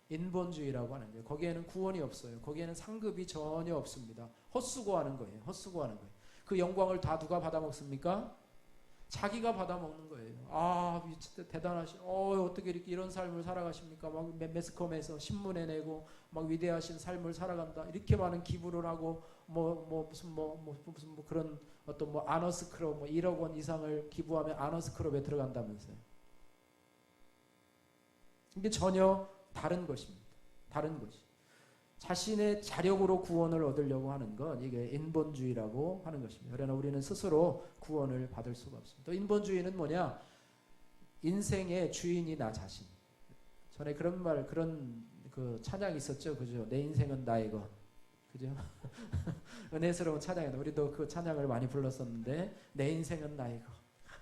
인본주의라고 하는 거예요. 거기에는 구원이 없어요. 거기에는 상급이 전혀 없습니다. 헛수고하는 거예요. 헛수고하는 거예요. 그 영광을 다 누가 받아먹습니까? 자기가 받아먹는 거예요. 아, 진짜 대단하시. 어떻게 이렇게 이런 삶을 살아가십니까? 막 매스컴에서 신문에 내고 막 위대하신 삶을 살아간다. 이렇게 많은 기부를 하고 무슨 그런 어떤 아너스 클럽 1억 원 이상을 기부하면 아너스 클럽에 들어간다면서요. 이게 전혀 다른 것입니다. 다른 것이. 자신의 자력으로 구원을 얻으려고 하는 건 이게 인본주의라고 하는 것입니다. 그러나 우리는 스스로 구원을 받을 수가 없습니다. 또 인본주의는 뭐냐? 인생의 주인이 나 자신. 전에 그런 그 찬양이 있었죠. 그죠? 내 인생은 나의 것. 그죠? 은혜스러운 찬양이다. 우리도 그 찬양을 많이 불렀었는데 내 인생은 나의 것.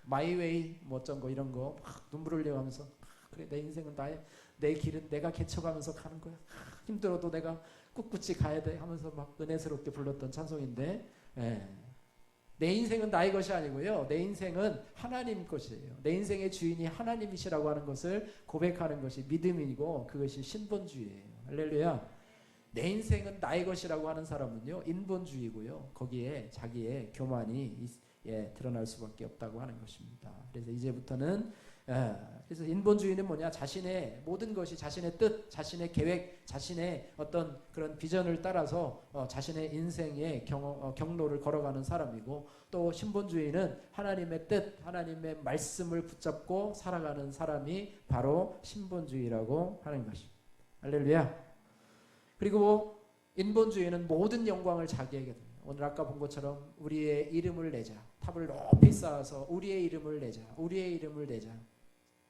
마이 웨이 어쩐 거 이런 거 막 눈물 흘려가면서 그래 내 인생은 내 길은 내가 개척하면서 가는 거야. 힘들어도 내가 꿋꿋이 가야 돼 하면서 막 은혜스럽게 불렀던 찬송인데 내 인생은 나의 것이 아니고요. 내 인생은 하나님 것이에요. 내 인생의 주인이 하나님이시라고 하는 것을 고백하는 것이 믿음이고 그것이 신본주의예요. 할렐루야. 내 인생은 나의 것이라고 하는 사람은요. 인본주의고요. 거기에 자기의 교만이 드러날 수밖에 없다고 하는 것입니다. 그래서 이제부터는 그래서 인본주의는 뭐냐? 자신의 모든 것이 자신의 뜻, 자신의 계획, 자신의 어떤 그런 비전을 따라서 자신의 인생의 경로를 걸어가는 사람이고 또 신본주의는 하나님의 뜻, 하나님의 말씀을 붙잡고 살아가는 사람이 바로 신본주의라고 하는 것입니다. 할렐루야. 그리고 인본주의는 모든 영광을 자기에게 줍니다. 오늘 아까 본 것처럼 우리의 이름을 내자. 탑을 높이 쌓아서 우리의 이름을 내자. 우리의 이름을 내자.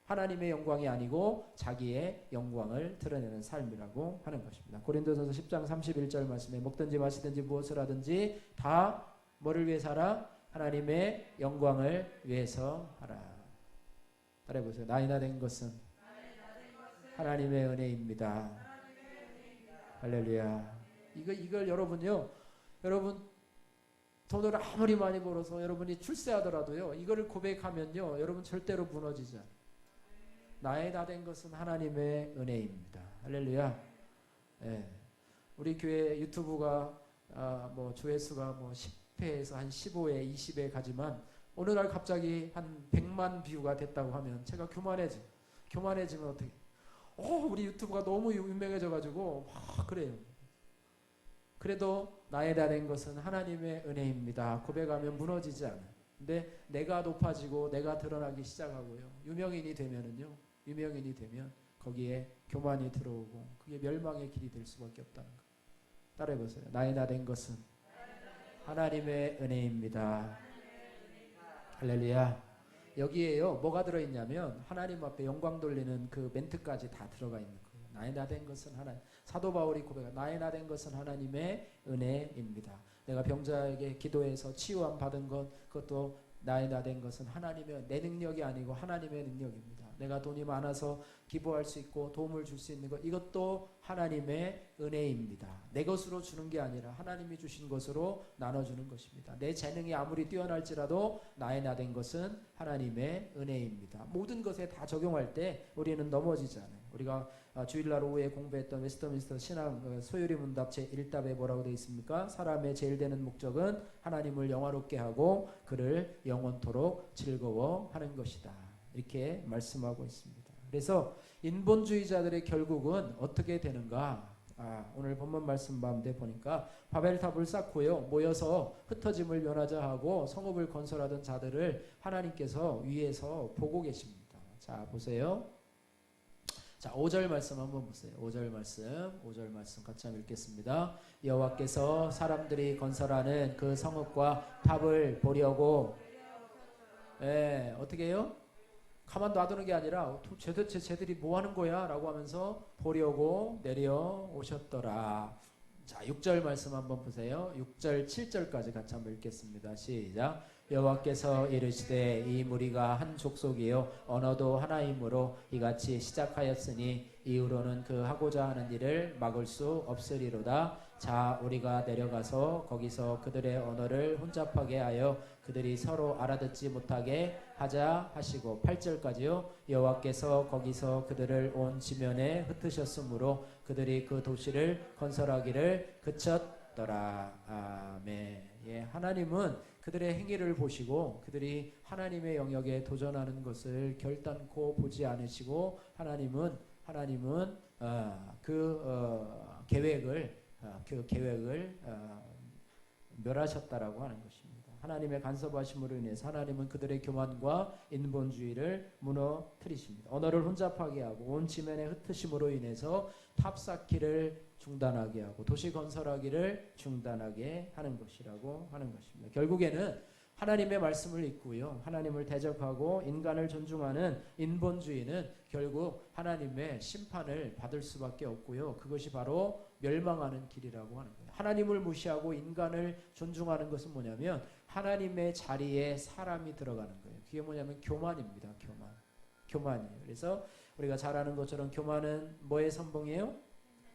하나님의 영광이 아니고 자기의 영광을 드러내는 삶이라고 하는 것입니다. 고린도전서 10장 31절 말씀에 먹든지 마시든지 무엇을 하든지 다 뭐를 위해서 하라? 하나님의 영광을 위해서 하라. 따라해보세요. 나이나 된 것은 하나님의 은혜입니다. 할렐루야. 이걸 여러분요. 여러분 돈을 아무리 많이 벌어서 여러분이 출세하더라도요. 이거를 고백하면요. 여러분 절대로 무너지지 않아요. 나의 다 된 것은 하나님의 은혜입니다. 할렐루야. 우리 교회 유튜브가 조회수가 10회에서 한 15회, 20회 가지만 어느 날 갑자기 한 100만 뷰가 됐다고 하면 제가 교만해지면 어떻게? 우리 유튜브가 너무 유명해져가지고 그래요. 그래도 나의 다 된 것은 하나님의 은혜입니다. 고백하면 무너지지 않아요. 근데 내가 높아지고 내가 드러나기 시작하고요. 유명인이 되면 거기에 교만이 들어오고 그게 멸망의 길이 될 수밖에 없다는 거. 따라해보세요. 나의 다 된 것은 하나님의 은혜입니다. 할렐루야. 여기에요. 뭐가 들어있냐면 하나님 앞에 영광 돌리는 그 멘트까지 다 들어가 있는 거예요. 나의 다 된 것은 하나님. 사도 바울이 고백한 나의 다 된 것은 하나님의 은혜입니다. 내가 병자에게 기도해서 치유함 받은 것 그것도 나의 다 된 것은 하나님의 내 능력이 아니고 하나님의 능력입니다. 내가 돈이 많아서 기부할 수 있고 도움을 줄 수 있는 것 이것도 하나님의 은혜입니다. 내 것으로 주는 게 아니라 하나님이 주신 것으로 나눠주는 것입니다. 내 재능이 아무리 뛰어날지라도 나의 나 된 것은 하나님의 은혜입니다. 모든 것에 다 적용할 때 우리는 넘어지지 않아요. 우리가 주일날 오후에 공부했던 웨스터민스터 신앙 소요리 문답 제1답에 뭐라고 되어 있습니까? 사람의 제일 되는 목적은 하나님을 영화롭게 하고 그를 영원토록 즐거워하는 것이다. 이렇게 말씀하고 있습니다. 그래서 인본주의자들의 결국은 어떻게 되는가? 오늘 본문 말씀 가운데 보니까 바벨탑을 쌓고요. 모여서 흩어짐을 면하자 하고 성읍을 건설하던 자들을 하나님께서 위에서 보고 계십니다. 자, 보세요. 자, 5절 말씀 한번 보세요. 5절 말씀 같이 한번 읽겠습니다. 여호와께서 사람들이 건설하는 그 성읍과 탑을 보려고 어떻게 해요? 가만 놔두는 게 아니라 도대체 쟤들이 뭐 하는 거야? 라고 하면서 보려고 내려오셨더라. 자, 6절 말씀 한번 보세요. 6절 7절까지 같이 한번 읽겠습니다. 시작. 여호와께서 이르시되 이 무리가 한 족속이요 언어도 하나이므로 이같이 시작하였으니 이후로는 그 하고자 하는 일을 막을 수 없으리로다. 자, 우리가 내려가서 거기서 그들의 언어를 혼잡하게 하여 그들이 서로 알아듣지 못하게 하자 하시고 8절까지요. 여호와께서 거기서 그들을 온 지면에 흩으셨으므로 그들이 그 도시를 건설하기를 그쳤더라. 아멘. 예, 하나님은 그들의 행위를 보시고 그들이 하나님의 영역에 도전하는 것을 결단코 보지 않으시고 하나님은 그 계획을 멸하셨다라고 하는 것입니다. 하나님의 간섭하심으로 인해서 하나님은 그들의 교만과 인본주의를 무너뜨리십니다. 언어를 혼잡하게 하고 온 지면에 흩으심으로 인해서 탑 쌓기를 중단하게 하고 도시 건설하기를 중단하게 하는 것이라고 하는 것입니다. 결국에는 하나님의 말씀을 잊고요, 하나님을 대적하고 인간을 존중하는 인본주의는 결국 하나님의 심판을 받을 수밖에 없고요, 그것이 바로 멸망하는 길이라고 하는 거예요. 하나님을 무시하고 인간을 존중하는 것은 뭐냐면 하나님의 자리에 사람이 들어가는 거예요. 그게 뭐냐면 교만입니다. 교만이에요. 그래서 우리가 잘 아는 것처럼 교만은 뭐의 선봉이에요?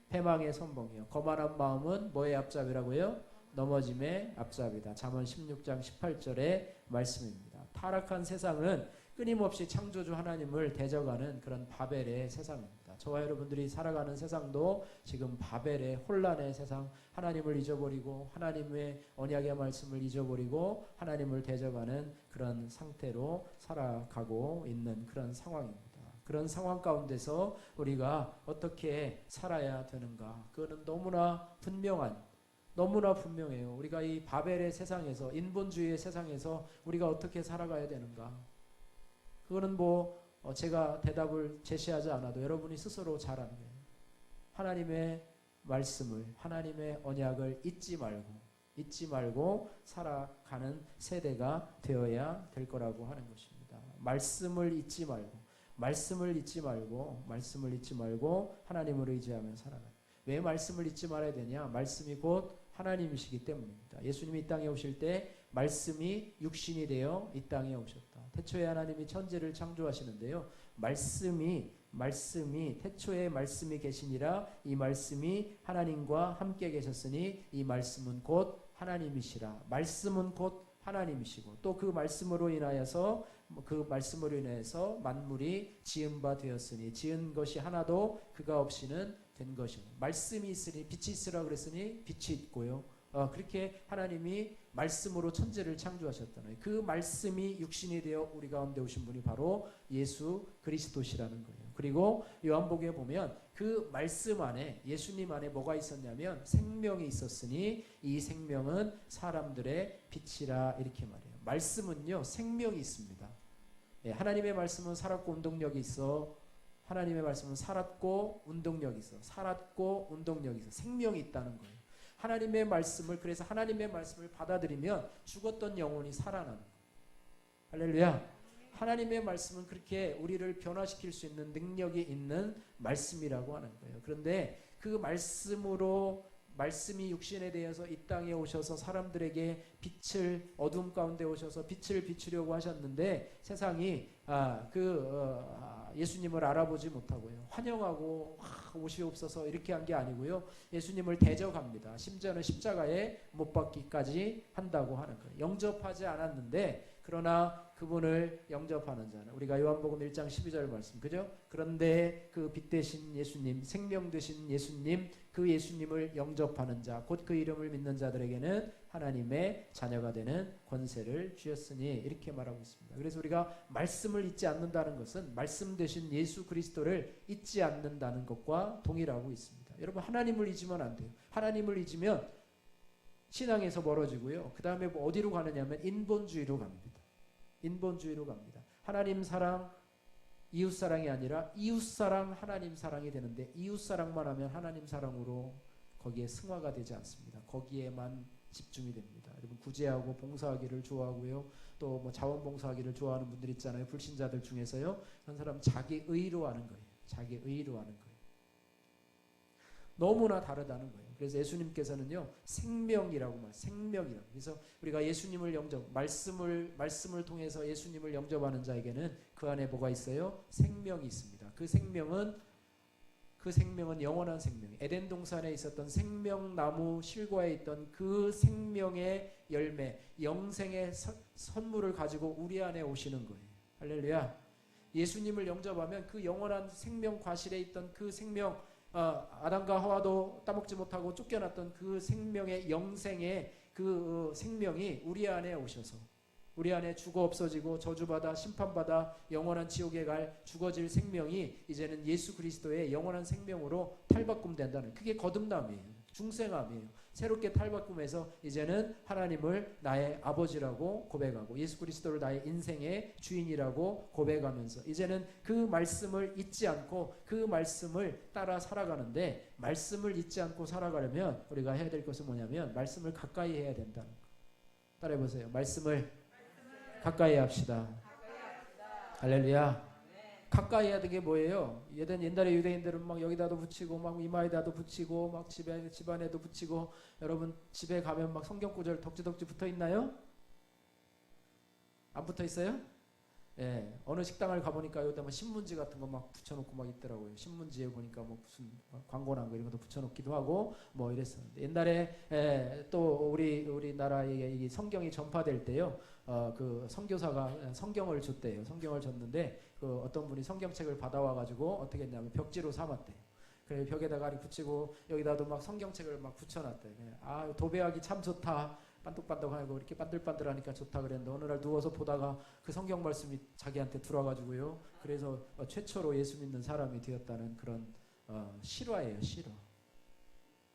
패망의 선봉이요. 거만한 마음은 뭐의 앞잡이라고요? 넘어짐의 앞잡이다. 잠언 16장 18절의 말씀입니다. 타락한 세상은 끊임없이 창조주 하나님을 대적하는 그런 바벨의 세상입니다. 저와 여러분들이 살아가는 세상도 지금 바벨의 혼란의 세상, 하나님을 잊어버리고 하나님의 언약의 말씀을 잊어버리고 하나님을 대적하는 그런 상태로 살아가고 있는 그런 상황입니다. 그런 상황 가운데서 우리가 어떻게 살아야 되는가? 그거는 너무나 분명해요. 우리가 이 바벨의 세상에서, 인본주의의 세상에서 우리가 어떻게 살아가야 되는가? 그거는 제가 대답을 제시하지 않아도 여러분이 스스로 잘 아는 거예요. 하나님의 말씀을, 하나님의 언약을 잊지 말고 살아가는 세대가 되어야 될 거라고 하는 것입니다. 말씀을 잊지 말고 하나님을 의지하며 살아가요. 왜 말씀을 잊지 말아야 되냐? 말씀이 곧 하나님이시기 때문입니다. 예수님이 이 땅에 오실 때 말씀이 육신이 되어 이 땅에 오셨다. 태초에 하나님이 천지를 창조하시는데요, 말씀이 태초에 말씀이 계시니라. 이 말씀이 하나님과 함께 계셨으니 이 말씀은 곧 하나님이시라. 말씀은 곧 하나님이시고 또 그 말씀으로 인하여서 만물이 지은 바 되었으니 지은 것이 하나도 그가 없이는 된 것이고 말씀이 있으니 빛이 있으라 그랬으니 빛이 있고요. 그렇게 하나님이 말씀으로 천지를 창조하셨다는 그 말씀이 육신이 되어 우리 가운데 오신 분이 바로 예수 그리스도시라는 거예요. 그리고 요한복음에 보면 그 말씀 안에, 예수님 안에 뭐가 있었냐면 생명이 있었으니 이 생명은 사람들의 빛이라, 이렇게 말해요. 말씀은요 생명이 있습니다. 하나님의 말씀은 살았고 운동력이 있어. 하나님의 말씀은 살았고 운동력이 있어. 생명이 있다는 거예요. 그래서 하나님의 말씀을 받아들이면 죽었던 영혼이 살아나는 거예요. 할렐루야. 하나님의 말씀은 그렇게 우리를 변화시킬 수 있는 능력이 있는 말씀이라고 하는 거예요. 그런데 그 말씀이 육신에 대해서 이 땅에 오셔서 사람들에게 어둠 가운데 오셔서 빛을 비추려고 하셨는데 세상이 예수님을 알아보지 못하고요, 환영하고 오시옵소서 이렇게 한 게 아니고요, 예수님을 대적합니다. 심지어는 십자가에 못 박기까지 한다고 하는 거예요. 영접하지 않았는데 그러나 그분을 영접하는 자는, 우리가 요한복음 1장 12절 말씀, 그죠? 그런데 그 빛 되신 예수님, 생명 되신 예수님, 그 예수님을 영접하는 자, 곧 그 이름을 믿는 자들에게는 하나님의 자녀가 되는 권세를 주셨으니, 이렇게 말하고 있습니다. 그래서 우리가 말씀을 잊지 않는다는 것은 말씀 되신 예수 그리스도를 잊지 않는다는 것과 동일하고 있습니다. 여러분, 하나님을 잊으면 안 돼요. 하나님을 잊으면 신앙에서 멀어지고요, 그 다음에 어디로 가느냐면 인본주의로 갑니다. 하나님 사랑, 이웃 사랑이 아니라 이웃 사랑, 하나님 사랑이 되는데 이웃 사랑만 하면 하나님 사랑으로 거기에 승화가 되지 않습니다. 거기에만 집중이 됩니다. 여러분 구제하고 봉사하기를 좋아하고요. 또 뭐 자원봉사하기를 좋아하는 분들 있잖아요. 불신자들 중에서요. 그런 사람 자기 의로 하는 거예요. 자기 의로 하는 거예요. 너무나 다르다는 거예요. 그래서 예수님께서는요, 생명이라고 말해요. 생명이라고. 그래서 우리가 예수님을 말씀을 통해서 예수님을 영접하는 자에게는 그 안에 뭐가 있어요? 생명이 있습니다. 그 생명은 영원한 생명. 에덴 동산에 있었던 생명나무 실과에 있던 그 생명의 열매, 영생의 선물을 가지고 우리 안에 오시는 거예요. 할렐루야. 예수님을 영접하면 그 영원한 생명 과실에 있던 그 생명, 아담과 하와도 따먹지 못하고 쫓겨났던 그 생명의 영생의 그 생명이 우리 안에 오셔서 우리 안에 죽어 없어지고 저주받아 심판받아 영원한 지옥에 갈 죽어질 생명이 이제는 예수 그리스도의 영원한 생명으로 탈바꿈된다는, 그게 거듭남이에요. 중생함이에요. 새롭게 탈바꿈해서 이제는 하나님을 나의 아버지라고 고백하고 예수 그리스도를 나의 인생의 주인이라고 고백하면서 이제는 그 말씀을 잊지 않고 그 말씀을 따라 살아가는데, 말씀을 잊지 않고 살아가려면 우리가 해야 될 것은 뭐냐면 말씀을 가까이 해야 된다는 거. 따라해보세요. 말씀을 가까이 합시다. 할렐루야. 가까이 해야 되는 게 뭐예요? 옛날에 유대인들은 막 여기다도 붙이고 막 이마에다도 붙이고 막 집안에도 붙이고, 여러분 집에 가면 막 성경 구절 덕지덕지 붙어 있나요? 안 붙어 있어요? 예, 어느 식당을 가보니까 여기다 막 신문지 같은 거 막 붙여놓고 막 있더라고요. 신문지에 보니까 뭐 무슨 광고 난 거 이런 것도 붙여놓기도 하고 뭐 이랬었는데, 옛날에 또 우리나라에 이 성경이 전파될 때요, 그 선교사가 성경을 줬대요. 성경을 줬는데 그 어떤 분이 성경책을 받아와 가지고 어떻게 했냐면 벽지로 삼았대. 그래 벽에다가 이렇게 붙이고 여기다도 막 성경책을 막 붙여놨대. 아, 도배하기 참 좋다. 반득반득하고 이렇게 반들반들하니까 좋다 그랬는데, 어느 날 누워서 보다가 그 성경 말씀이 자기한테 들어와가지고요. 그래서 최초로 예수 믿는 사람이 되었다는 그런 실화예요. 실화.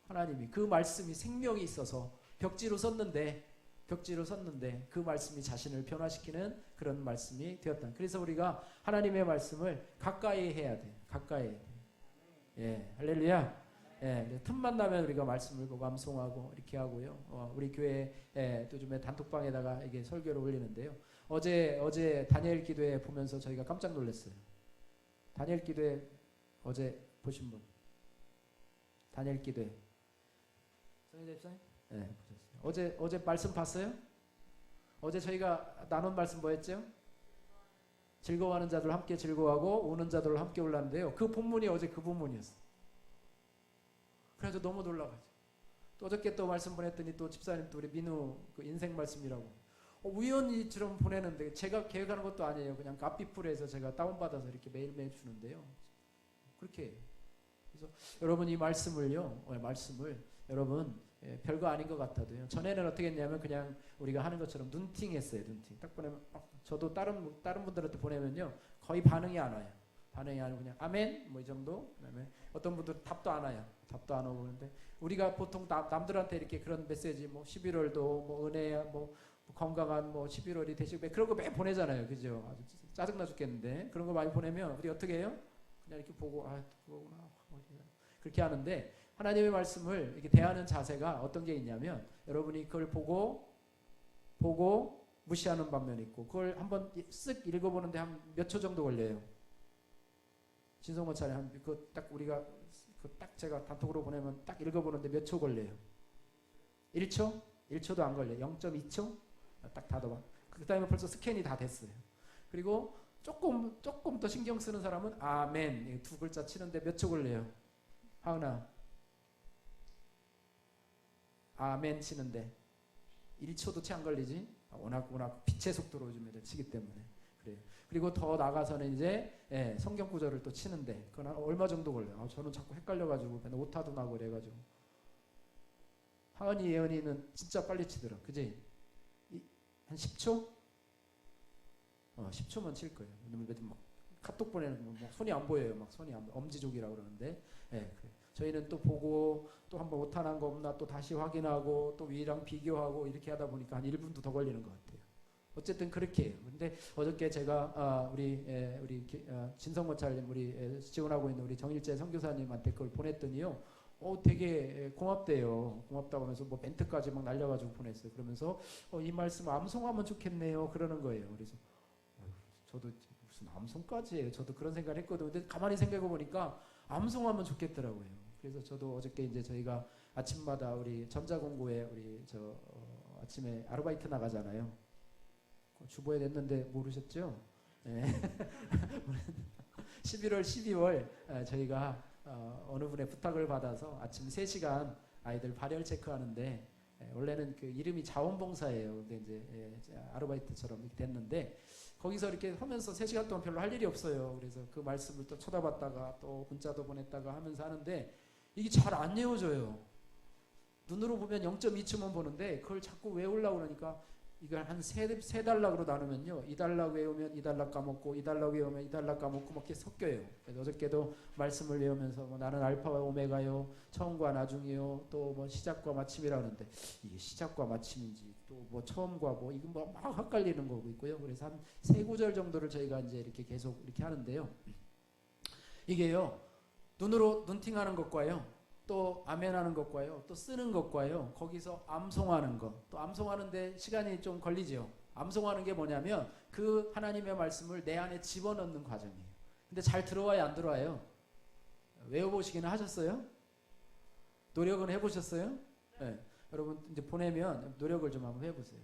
하나님이 그 말씀이 생명이 있어서 벽지로 썼는데 그 말씀이 자신을 변화시키는 그런 말씀이 되었다. 그래서 우리가 하나님의 말씀을 가까이 해야 돼. 가까이 해야 돼. 예, 할렐루야. 예, 틈만 나면 우리가 말씀을 보고 암송하고 이렇게 하고요. 우리 교회 또 요즘에 단톡방에다가 이게 설교를 올리는데요. 어제 다니엘 기도회 보면서 저희가 깜짝 놀랐어요. 다니엘 기도회 어제 보신 분? 다니엘 기도회. 성현자 집사님? 네, 보셨어요. 어제 말씀 봤어요? 어제 저희가 나눈 말씀 뭐였죠? 즐거워하는 자들 함께 즐거워하고 우는 자들 함께 울라는데요. 그 본문이 어제 그 본문이었어요. 그래서 너무 놀라가지고 또 어저께 또 말씀 보냈더니 또 집사님 또 우리 민우 그 인생 말씀이라고 우연히처럼 보내는데, 제가 계획하는 것도 아니에요. 그냥 카피풀에서 제가 다운받아서 이렇게 매일매일 주는데요. 그렇게 해요. 그래서 여러분 이 말씀을요, 말씀을 여러분 별거 아닌 것 같아도요. 전에는 어떻게 했냐면 그냥 우리가 하는 것처럼 눈팅했어요. 눈팅. 딱 보내면 저도 다른 분들한테 보내면요 거의 반응이 안 와요. 반응이 안 오고 그냥 아멘 뭐 이 정도. 그다음에 어떤 분들 답도 안 와요. 답도 안 오고. 그런데 우리가 보통 남들한테 이렇게 그런 메시지 뭐 11월도 뭐 은혜야 뭐 건강한 뭐 11월이 되시고 그런 거 매일 보내잖아요. 그죠? 아주 짜증나 죽겠는데 그런 거 많이 보내면 우리 어떻게 해요? 그냥 이렇게 보고 그거구나 그렇게 하는데, 하나님의 말씀을 이렇게 대하는 자세가 어떤 게 있냐면, 여러분이 그걸 보고 무시하는 반면이 있고, 그걸 한번 쓱 읽어보는데 한 몇 초 정도 걸려요. 진성원 차례 딱 우리가 딱 제가 단톡으로 보내면 딱 읽어보는데 몇 초 걸려요? 1초? 1초도 안 걸려요. 0.2초? 딱 닫아봐. 그 다음에 벌써 스캔이 다 됐어요. 그리고 조금 더 신경 쓰는 사람은 아멘 두 글자 치는데 몇 초 걸려요? 하은아, 아멘 치는데 1초도 채 안 걸리지? 워낙 빛의 속도로 요즘 애들 치기 때문에 그래요. 그리고 더 나가서는 이제 성경 구절을 또 치는데 그건 얼마 정도 걸려요? 저는 자꾸 헷갈려가지고 오타도 나고 그래가지고. 하은이 예은이는 진짜 빨리 치더라. 그지? 한 10초? 10초만 칠 거예요. 막 카톡 보내는 거 막 손이 안 보여요. 막 손이 안 보여. 엄지족이라고 그러는데. 그래. 저희는 또 보고 또 한번 오타난 거 없나 또 다시 확인하고 또 위랑 비교하고 이렇게 하다 보니까 한 1분도 더 걸리는 것 같아요. 어쨌든 그렇게 해요. 근데 어저께 제가 우리 진성모찰님 우리 지원하고 있는 우리 정일재 선교사님한테 그걸 보냈더니요. 되게 고맙대요. 고맙다고 하면서 뭐 멘트까지 막 날려가지고 보냈어요. 그러면서 이 말씀 암송하면 좋겠네요. 그러는 거예요. 그래서 저도 무슨 암송까지 해요. 저도 그런 생각을 했거든요. 근데 가만히 생각해 보니까 암송하면 좋겠더라고요. 그래서 저도 어저께 이제 저희가 아침마다 우리 전자공고에 우리 아침에 아르바이트 나가잖아요. 주보에 냈는데 모르셨죠? 네. 11월, 12월 저희가 어느 분의 부탁을 받아서 아침 3시간 아이들 발열 체크하는데 원래는 그 이름이 자원봉사예요. 근데 이제 아르바이트처럼 이렇게 됐는데 거기서 이렇게 하면서 3시간 동안 별로 할 일이 없어요. 그래서 그 말씀을 또 쳐다봤다가 또 문자도 보냈다가 하면서 하는데 이게 잘 안 외워져요. 눈으로 보면 0.2초만 보는데 그걸 자꾸 외우려고 그러니까 이걸 한 세 단락으로 나누면요. 2단락 외우면 2단락 까먹고 2단락 외우면 2단락 까먹고 막 이렇게 섞여요. 그래서 어저께도 말씀을 외우면서 뭐 나는 알파와 오메가요. 처음과 나중이요. 또 뭐 시작과 마침이라 하는데 이게 시작과 마침인지 또 뭐 처음과 뭐 이건 뭐 막 헷갈리는 거고 있고요. 그래서 한 3구절 정도를 저희가 이제 이렇게 계속 이렇게 하는데요. 이게요. 눈으로 눈팅하는 것과요. 또 아멘하는 것과요. 또 쓰는 것과요. 거기서 암송하는 것. 또 암송하는데 시간이 좀 걸리죠. 암송하는 게 뭐냐면 그 하나님의 말씀을 내 안에 집어넣는 과정이에요. 근데 잘 들어와요, 안 들어와요? 외워보시기는 하셨어요? 노력은 해보셨어요? 네. 여러분 이제 보내면 노력을 좀 한번 해보세요.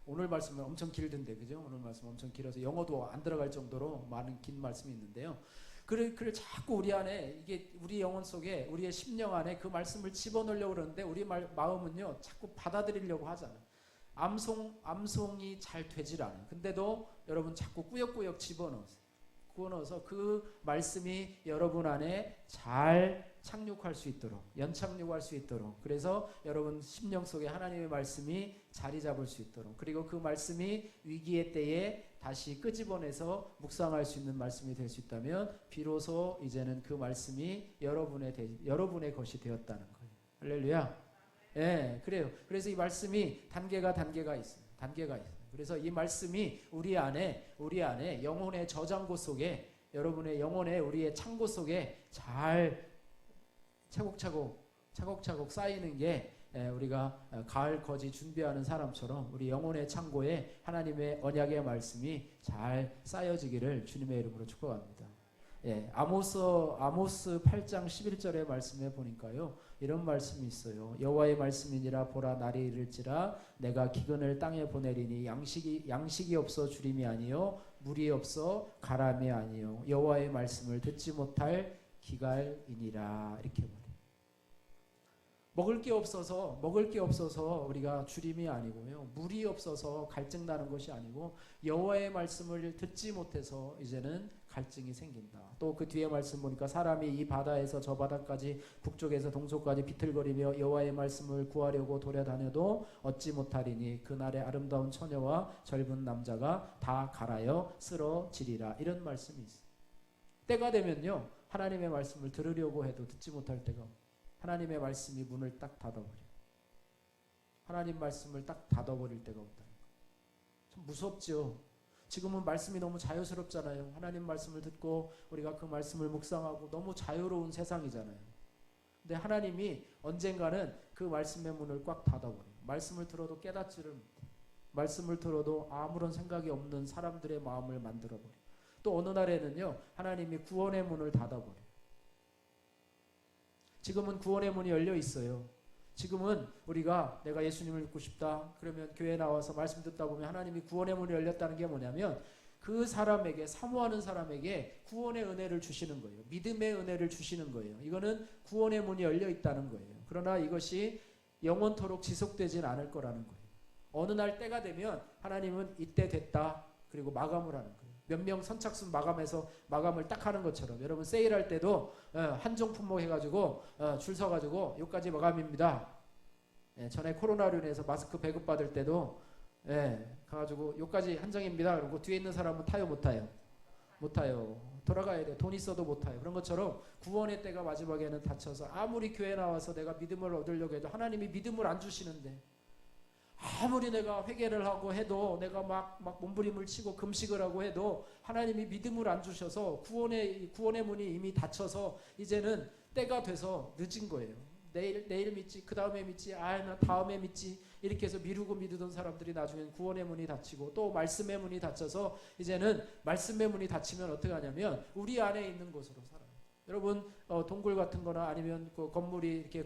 오늘 말씀은 엄청 길던데, 그죠? 오늘 말씀 엄청 길어서 영어도 안 들어갈 정도로 많은 긴 말씀이 있는데요. 그래 자꾸 우리 안에 이게 우리 영혼 속에 우리의 심령 안에 그 말씀을 집어넣으려고 그러는데 우리 마음은요 자꾸 받아들이려고 하잖아요. 암송이 잘 되질 않아요. 근데도 여러분 자꾸 꾸역꾸역 집어넣으세요. 집어넣어서 그 말씀이 여러분 안에 잘 착륙할 수 있도록, 연착륙할 수 있도록, 그래서 여러분 심령 속에 하나님의 말씀이 자리 잡을 수 있도록, 그리고 그 말씀이 위기의 때에 다시 끄집어내서 묵상할 수 있는 말씀이 될 수 있다면 비로소 이제는 그 말씀이 여러분의 것이 되었다는 거예요. 할렐루야. 예, 그래요. 그래서 이 말씀이 단계가 있어요. 단계가 있어요. 그래서 이 말씀이 우리 안에 영혼의 저장고 속에, 여러분의 영혼의 우리의 창고 속에 잘 차곡차곡 쌓이는 게 우리가 가을 거지 준비하는 사람처럼 우리 영혼의 창고에 하나님의 언약의 말씀이 잘 쌓여지기를 주님의 이름으로 축복합니다. 예, 아모스 8장 11절의 말씀에 보니까요. 이런 말씀이 있어요. 여호와의 말씀이니라 보라 날이 이를지라 내가 기근을 땅에 보내리니 양식이 없어 주림이 아니요 물이 없어 가람이 아니요 여호와의 말씀을 듣지 못할 기갈이니라. 이렇게 말해요. 먹을 게 없어서 우리가 주림이 아니고요. 물이 없어서 갈증 나는 것이 아니고 여호와의 말씀을 듣지 못해서 이제는 갈증이 생긴다. 또 그 뒤에 말씀 보니까 사람이 이 바다에서 저 바다까지 북쪽에서 동쪽까지 비틀거리며 여호와의 말씀을 구하려고 돌아다녀도 얻지 못하리니 그날의 아름다운 처녀와 젊은 남자가 다 갈아여 쓰러지리라. 이런 말씀이 있어요. 때가 되면요. 하나님의 말씀을 들으려고 해도 듣지 못할 때가 하나님의 말씀이 문을 딱 닫아버려요. 하나님 말씀을 딱 닫아버릴 때가 온다는 거예요. 참 무섭죠. 지금은 말씀이 너무 자유스럽잖아요. 하나님 말씀을 듣고 우리가 그 말씀을 묵상하고 너무 자유로운 세상이잖아요. 근데 하나님이 언젠가는 그 말씀의 문을 꽉 닫아버려요. 말씀을 들어도 깨닫지를 못해요. 말씀을 들어도 아무런 생각이 없는 사람들의 마음을 만들어버려요. 또 어느 날에는요. 하나님이 구원의 문을 닫아버려요. 지금은 구원의 문이 열려 있어요. 지금은 우리가 내가 예수님을 믿고 싶다. 그러면 교회 나와서 말씀 듣다 보면 하나님이 구원의 문이 열렸다는 게 뭐냐면 그 사람에게, 사모하는 사람에게 구원의 은혜를 주시는 거예요. 믿음의 은혜를 주시는 거예요. 이거는 구원의 문이 열려 있다는 거예요. 그러나 이것이 영원토록 지속되진 않을 거라는 거예요. 어느 날 때가 되면 하나님은 이때 됐다. 그리고 마감을 하는 거예요. 몇 명 선착순 마감해서 마감을 딱 하는 것처럼 여러분 세일할 때도 한정 품목 해가지고 줄 서가지고 여기까지 마감입니다. 전에 코로나로 인해서 마스크 배급받을 때도 가가지고 여기까지 한정입니다. 그리고 뒤에 있는 사람은 타요 못 타요? 못 타요. 돌아가야 돼. 돈 있어도 못 타요. 그런 것처럼 구원의 때가 마지막에는 닫혀서 아무리 교회 나와서 내가 믿음을 얻으려고 해도 하나님이 믿음을 안 주시는데 아무리 내가 회개를 하고 해도 내가 막 몸부림을 치고 금식을 하고 해도 하나님이 믿음을 안 주셔서 구원의 문이 이미 닫혀서 이제는 때가 돼서 늦은 거예요. 내일 믿지, 그 다음에 믿지, 나 다음에 믿지, 이렇게 해서 미루던 사람들이 나중엔 구원의 문이 닫히고 또 말씀의 문이 닫혀서 이제는 말씀의 문이 닫히면 어떻게 하냐면 우리 안에 있는 곳으로 살아요. 여러분 동굴 같은 거나 아니면 그 건물이 이렇게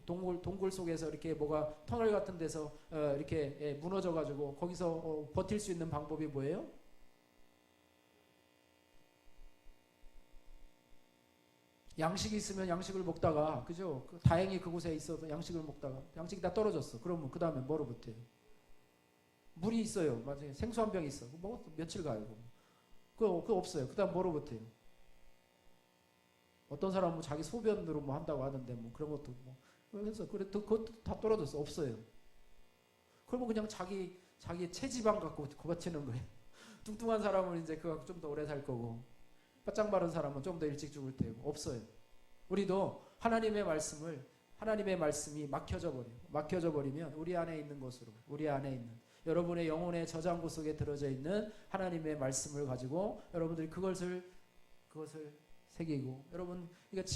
동굴 속에서 이렇게 뭐가 터널 같은 데서 이렇게 무너져 가지고 거기서 버틸 수 있는 방법이 뭐예요? 양식이 있으면 양식을 먹다가, 그죠? 다행히 그곳에 있어도 양식을 먹다가 양식이 다 떨어졌어. 그러면 그 다음에 뭐로 버텨요? 물이 있어요. 맞아요. 생수 한 병 있어. 뭐 며칠 가요. 그거 없어요. 그 다음 뭐로 버텨요? 어떤 사람은 뭐 자기 소변으로 뭐 한다고 하는데 뭐 그런 것도 뭐 그래서 그것도 다 떨어졌어. 없어요. 그러면 그냥 자기 체지방 갖고 버티는 거예요. 뚱뚱한 사람은 이제 그거 좀 더 오래 살 거고, 바짝 마른 사람은 좀 더 일찍 죽을 테고. 없어요. 우리도 하나님의 말씀이 막혀져 버리면 우리 안에 있는 것으로, 우리 안에 있는 여러분의 영혼의 저장고 속에 들어져 있는 하나님의 말씀을 가지고 여러분들이 그것을 새기고, 여러분 그러니까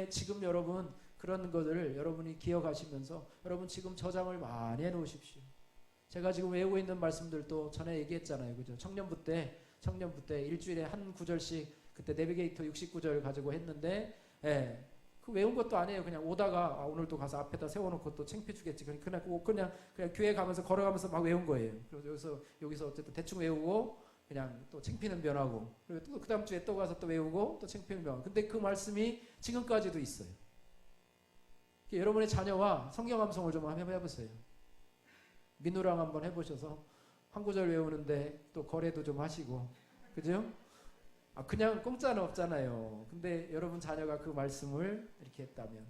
지금 여러분 그런 것들을 여러분이 기억하시면서 여러분 지금 저장을 많이 해놓으십시오. 제가 지금 외우고 있는 말씀들도 전에 얘기했잖아요, 그죠? 청년부 때 일주일에 한 구절씩, 그때 내비게이터 69절 가지고 했는데, 그 외운 것도 아니에요. 그냥 오다가 오늘도 가서 앞에다 세워놓고 또 창피주겠지. 그냥 교회 가면서 걸어가면서 막 외운 거예요. 그래서 여기서 어쨌든 대충 외우고 그냥 또 창피는 변하고, 그리고 또 그 다음 주에 또 가서 또 외우고 또 창피는 변하고. 근데 그 말씀이 지금까지도 있어요. 여러분의 자녀와 성경 암송을 좀 한번 해보세요. 민우랑 한번 해보셔서 한 구절 외우는데 또 거래도 좀 하시고, 그죠? 그냥 공짜는 없잖아요. 근데 여러분 자녀가 그 말씀을 이렇게 했다면,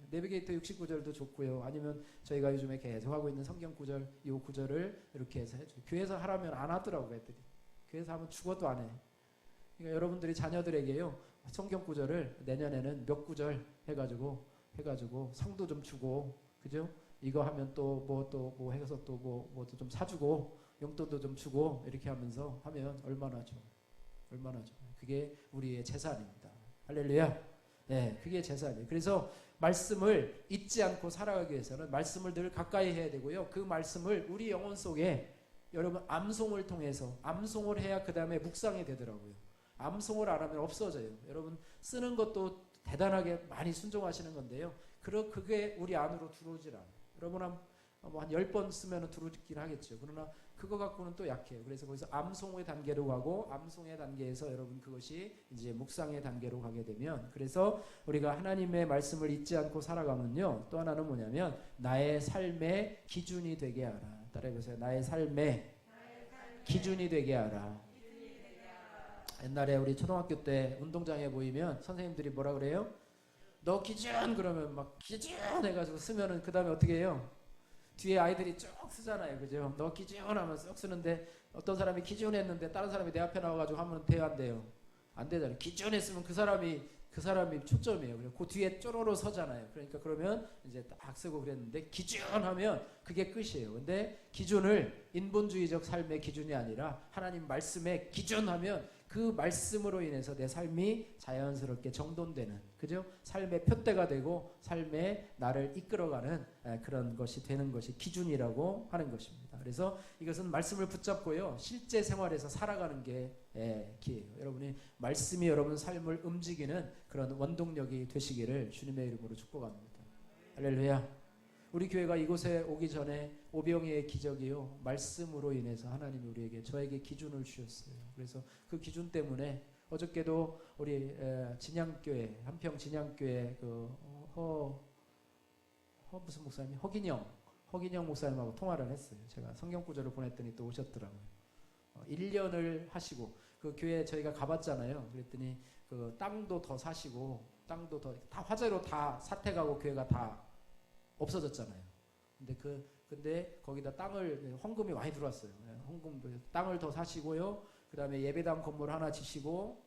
내비게이터 69절도 좋고요. 아니면 저희가 요즘에 계속 하고 있는 성경 구절, 이 구절을 이렇게 해서 해줘요. 교회에서 하라면 안 하더라고요, 애들이. 교회에서 하면 죽어도 안 해. 그러니까 여러분들이 자녀들에게요, 성경 구절을 내년에는 몇 구절 해가지고 상도 좀 주고, 그죠? 이거 하면 또 뭐 해서 또 뭐도 좀 사주고 용돈도 좀 주고 이렇게 하면서 하면 얼마나 좋아요. 그게 우리의 재산입니다. 할렐루야. 네, 그게 재산이에요. 그래서 말씀을 잊지 않고 살아가기 위해서는 말씀을 늘 가까이 해야 되고요. 그 말씀을 우리 영혼 속에 여러분 암송을 통해서 암송을 해야 그 다음에 묵상이 되더라고요. 암송을 안 하면 없어져요. 여러분 쓰는 것도 대단하게 많이 순종하시는 건데요. 그게 우리 안으로 들어오질 않아요. 여러분 한 10번 쓰면 들어오긴 하겠죠. 그러나 그거 갖고는 또 약해요. 그래서 거기서 암송의 단계로 가고, 암송의 단계에서 여러분 그것이 이제 묵상의 단계로 가게 되면, 그래서 우리가 하나님의 말씀을 잊지 않고 살아가면요, 또 하나는 뭐냐면 나의 삶의 기준이 되게 하라. 따라해보세요. 나의 삶의 기준이 되게 하라. 옛날에 우리 초등학교 때 운동장에 보이면 선생님들이 뭐라 그래요? 너 기준! 그러면 막 기준! 해가지고 쓰면은 그 다음에 어떻게 해요? 뒤에 아이들이 쭉 쓰잖아요, 그죠? 너 기준! 하면 쭉 쓰는데, 어떤 사람이 기준 했는데 다른 사람이 내 앞에 나와가지고 하면 돼요, 안 돼요? 안 되잖아요. 기준 했으면 그 사람이 초점이에요. 그리고 그 뒤에 쪼로로 서잖아요. 그러니까 그러면 이제 딱 쓰고 그랬는데, 기준 하면 그게 끝이에요. 근데 기준을 인본주의적 삶의 기준이 아니라 하나님 말씀의 기준 하면 그 말씀으로 인해서 내 삶이 자연스럽게 정돈되는, 그죠? 삶의 표대가 되고 삶에 나를 이끌어가는 그런 것이 되는 것이 기준이라고 하는 것입니다. 그래서 이것은 말씀을 붙잡고요, 실제 생활에서 살아가는 게 기회예요. 여러분이 말씀이 여러분 삶을 움직이는 그런 원동력이 되시기를 주님의 이름으로 축복합니다. 할렐루야. 우리 교회가 이곳에 오기 전에 오병이의 기적이요, 말씀으로 인해서 하나님이 저에게 기준을 주셨어요. 그래서 그 기준 때문에 어저께도 우리 진양교회, 한평 진양교회 무슨 목사님, 허긴영 목사님하고 통화를 했어요. 제가 성경 구절을 보냈더니 또 오셨더라고요. 1년을 하시고, 그 교회 저희가 가봤잖아요. 그랬더니 그 땅도 더 사시고, 땅도 다 화재로 다 사택하고 교회가 다 없어졌잖아요. 근데 거기다 땅을, 헌금이 많이 들어왔어요. 땅을 더 사시고요. 그 다음에 예배당 건물 하나 지시고,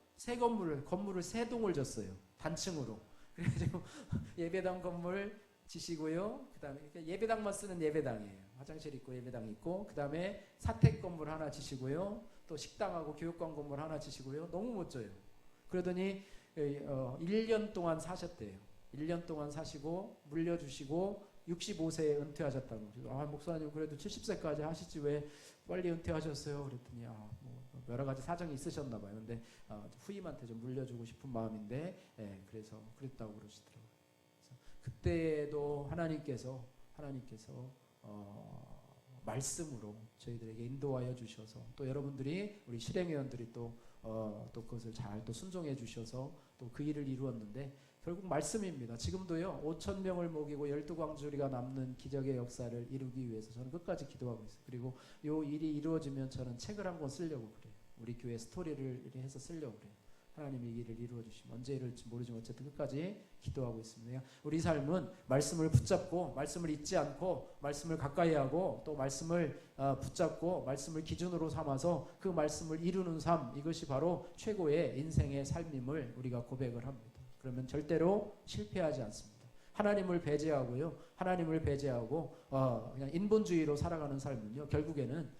건물을 세 동을 졌어요. 단층으로. 그래가지고 예배당 건물 지시고요. 그 다음에 예배당만 쓰는 예배당이에요. 화장실 있고 예배당 있고, 그 다음에 사택 건물 하나 지시고요. 또 식당하고 교육관 건물 하나 지시고요. 너무 멋져요. 그러더니 1년 동안 사셨대요. 1년 동안 사시고 물려주시고 65세에 은퇴하셨다고. 아, 목사님 그래도 70세까지 하시지 왜 빨리 은퇴하셨어요? 그랬더니 뭐 여러 가지 사정이 있으셨나 봐요. 근데 후임한테 좀 물려주고 싶은 마음인데 그래서 그랬다고 그러시더라고요. 그래서 그때도 하나님께서 말씀으로 저희들에게 인도하여 주셔서 또 여러분들이 우리 실행위원들이 또 그것을 잘 또 순종해 주셔서 또 그 일을 이루었는데 결국 말씀입니다. 지금도요 5,000명을 먹이고 12광주리가 남는 기적의 역사를 이루기 위해서 저는 끝까지 기도하고 있어요. 그리고 이 일이 이루어지면 저는 책을 한 권 쓰려고 그래요. 우리 교회 스토리를 해서 쓰려고 그래요. 하나님이 이 일을 이루어 주시면 언제 이룰지 모르지만 어쨌든 끝까지 기도하고 있습니다. 우리 삶은 말씀을 붙잡고 말씀을 잊지 않고 말씀을 가까이 하고 또 말씀을 붙잡고 말씀을 기준으로 삼아서 그 말씀을 이루는 삶, 이것이 바로 최고의 인생의 삶임을 우리가 고백을 합니다. 그러면 절대로 실패하지 않습니다. 하나님을 배제하고요. 하나님을 배제하고 그냥 인본주의로 살아가는 삶은요. 결국에는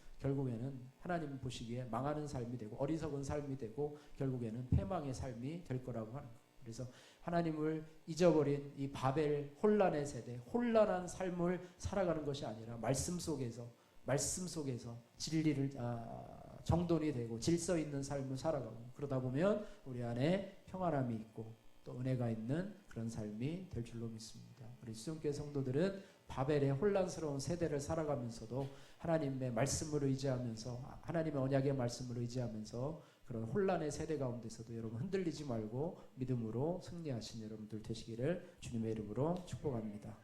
하나님 보시기에 망하는 삶이 되고 어리석은 삶이 되고 결국에는 패망의 삶이 될 거라고 하는 거예요. 그래서 하나님을 잊어버린 이 바벨 혼란의 세대, 혼란한 삶을 살아가는 것이 아니라 말씀 속에서 진리를 정돈이 되고 질서 있는 삶을 살아가고 그러다 보면 우리 안에 평안함이 있고 또 은혜가 있는 그런 삶이 될 줄로 믿습니다. 우리 수종교회 성도들은 바벨의 혼란스러운 세대를 살아가면서도 하나님의 말씀으로 의지하면서 하나님의 언약의 말씀으로 의지하면서 그런 혼란의 세대 가운데서도 여러분 흔들리지 말고 믿음으로 승리하신 여러분들 되시기를 주님의 이름으로 축복합니다.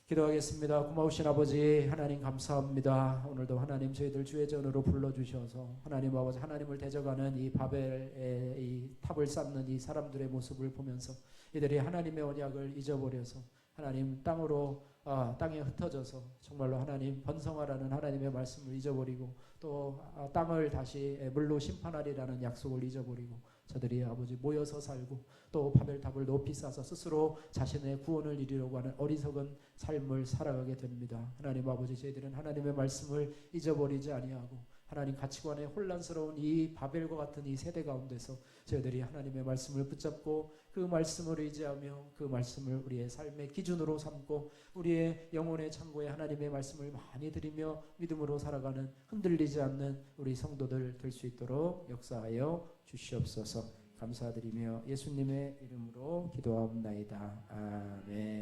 기도하겠습니다. 고마우신 아버지 하나님 감사합니다. 오늘도 하나님 저희들 주의 전으로 불러주셔서 하나님 아버지 하나님을 대적하는 이 바벨의 이 탑을 쌓는 이 사람들의 모습을 보면서 이들이 하나님의 언약을 잊어버려서 하나님 땅에 흩어져서 정말로 하나님 번성하라는 하나님의 말씀을 잊어버리고 또 땅을 다시 물로 심판하리라는 약속을 잊어버리고 저들이 아버지 모여서 살고 또 바벨탑을 높이 쌓아서 스스로 자신의 구원을 이루려고 하는 어리석은 삶을 살아가게 됩니다. 하나님 아버지 저희들은 하나님의 말씀을 잊어버리지 아니하고 하나님 가치관의 혼란스러운 이 바벨과 같은 이 세대 가운데서 저희들이 하나님의 말씀을 붙잡고 그 말씀을 의지하며 그 말씀을 우리의 삶의 기준으로 삼고 우리의 영혼의 창고에 하나님의 말씀을 많이 드리며 믿음으로 살아가는 흔들리지 않는 우리 성도들 될 수 있도록 역사하여 주시옵소서. 감사드리며 예수님의 이름으로 기도하옵나이다. 아멘.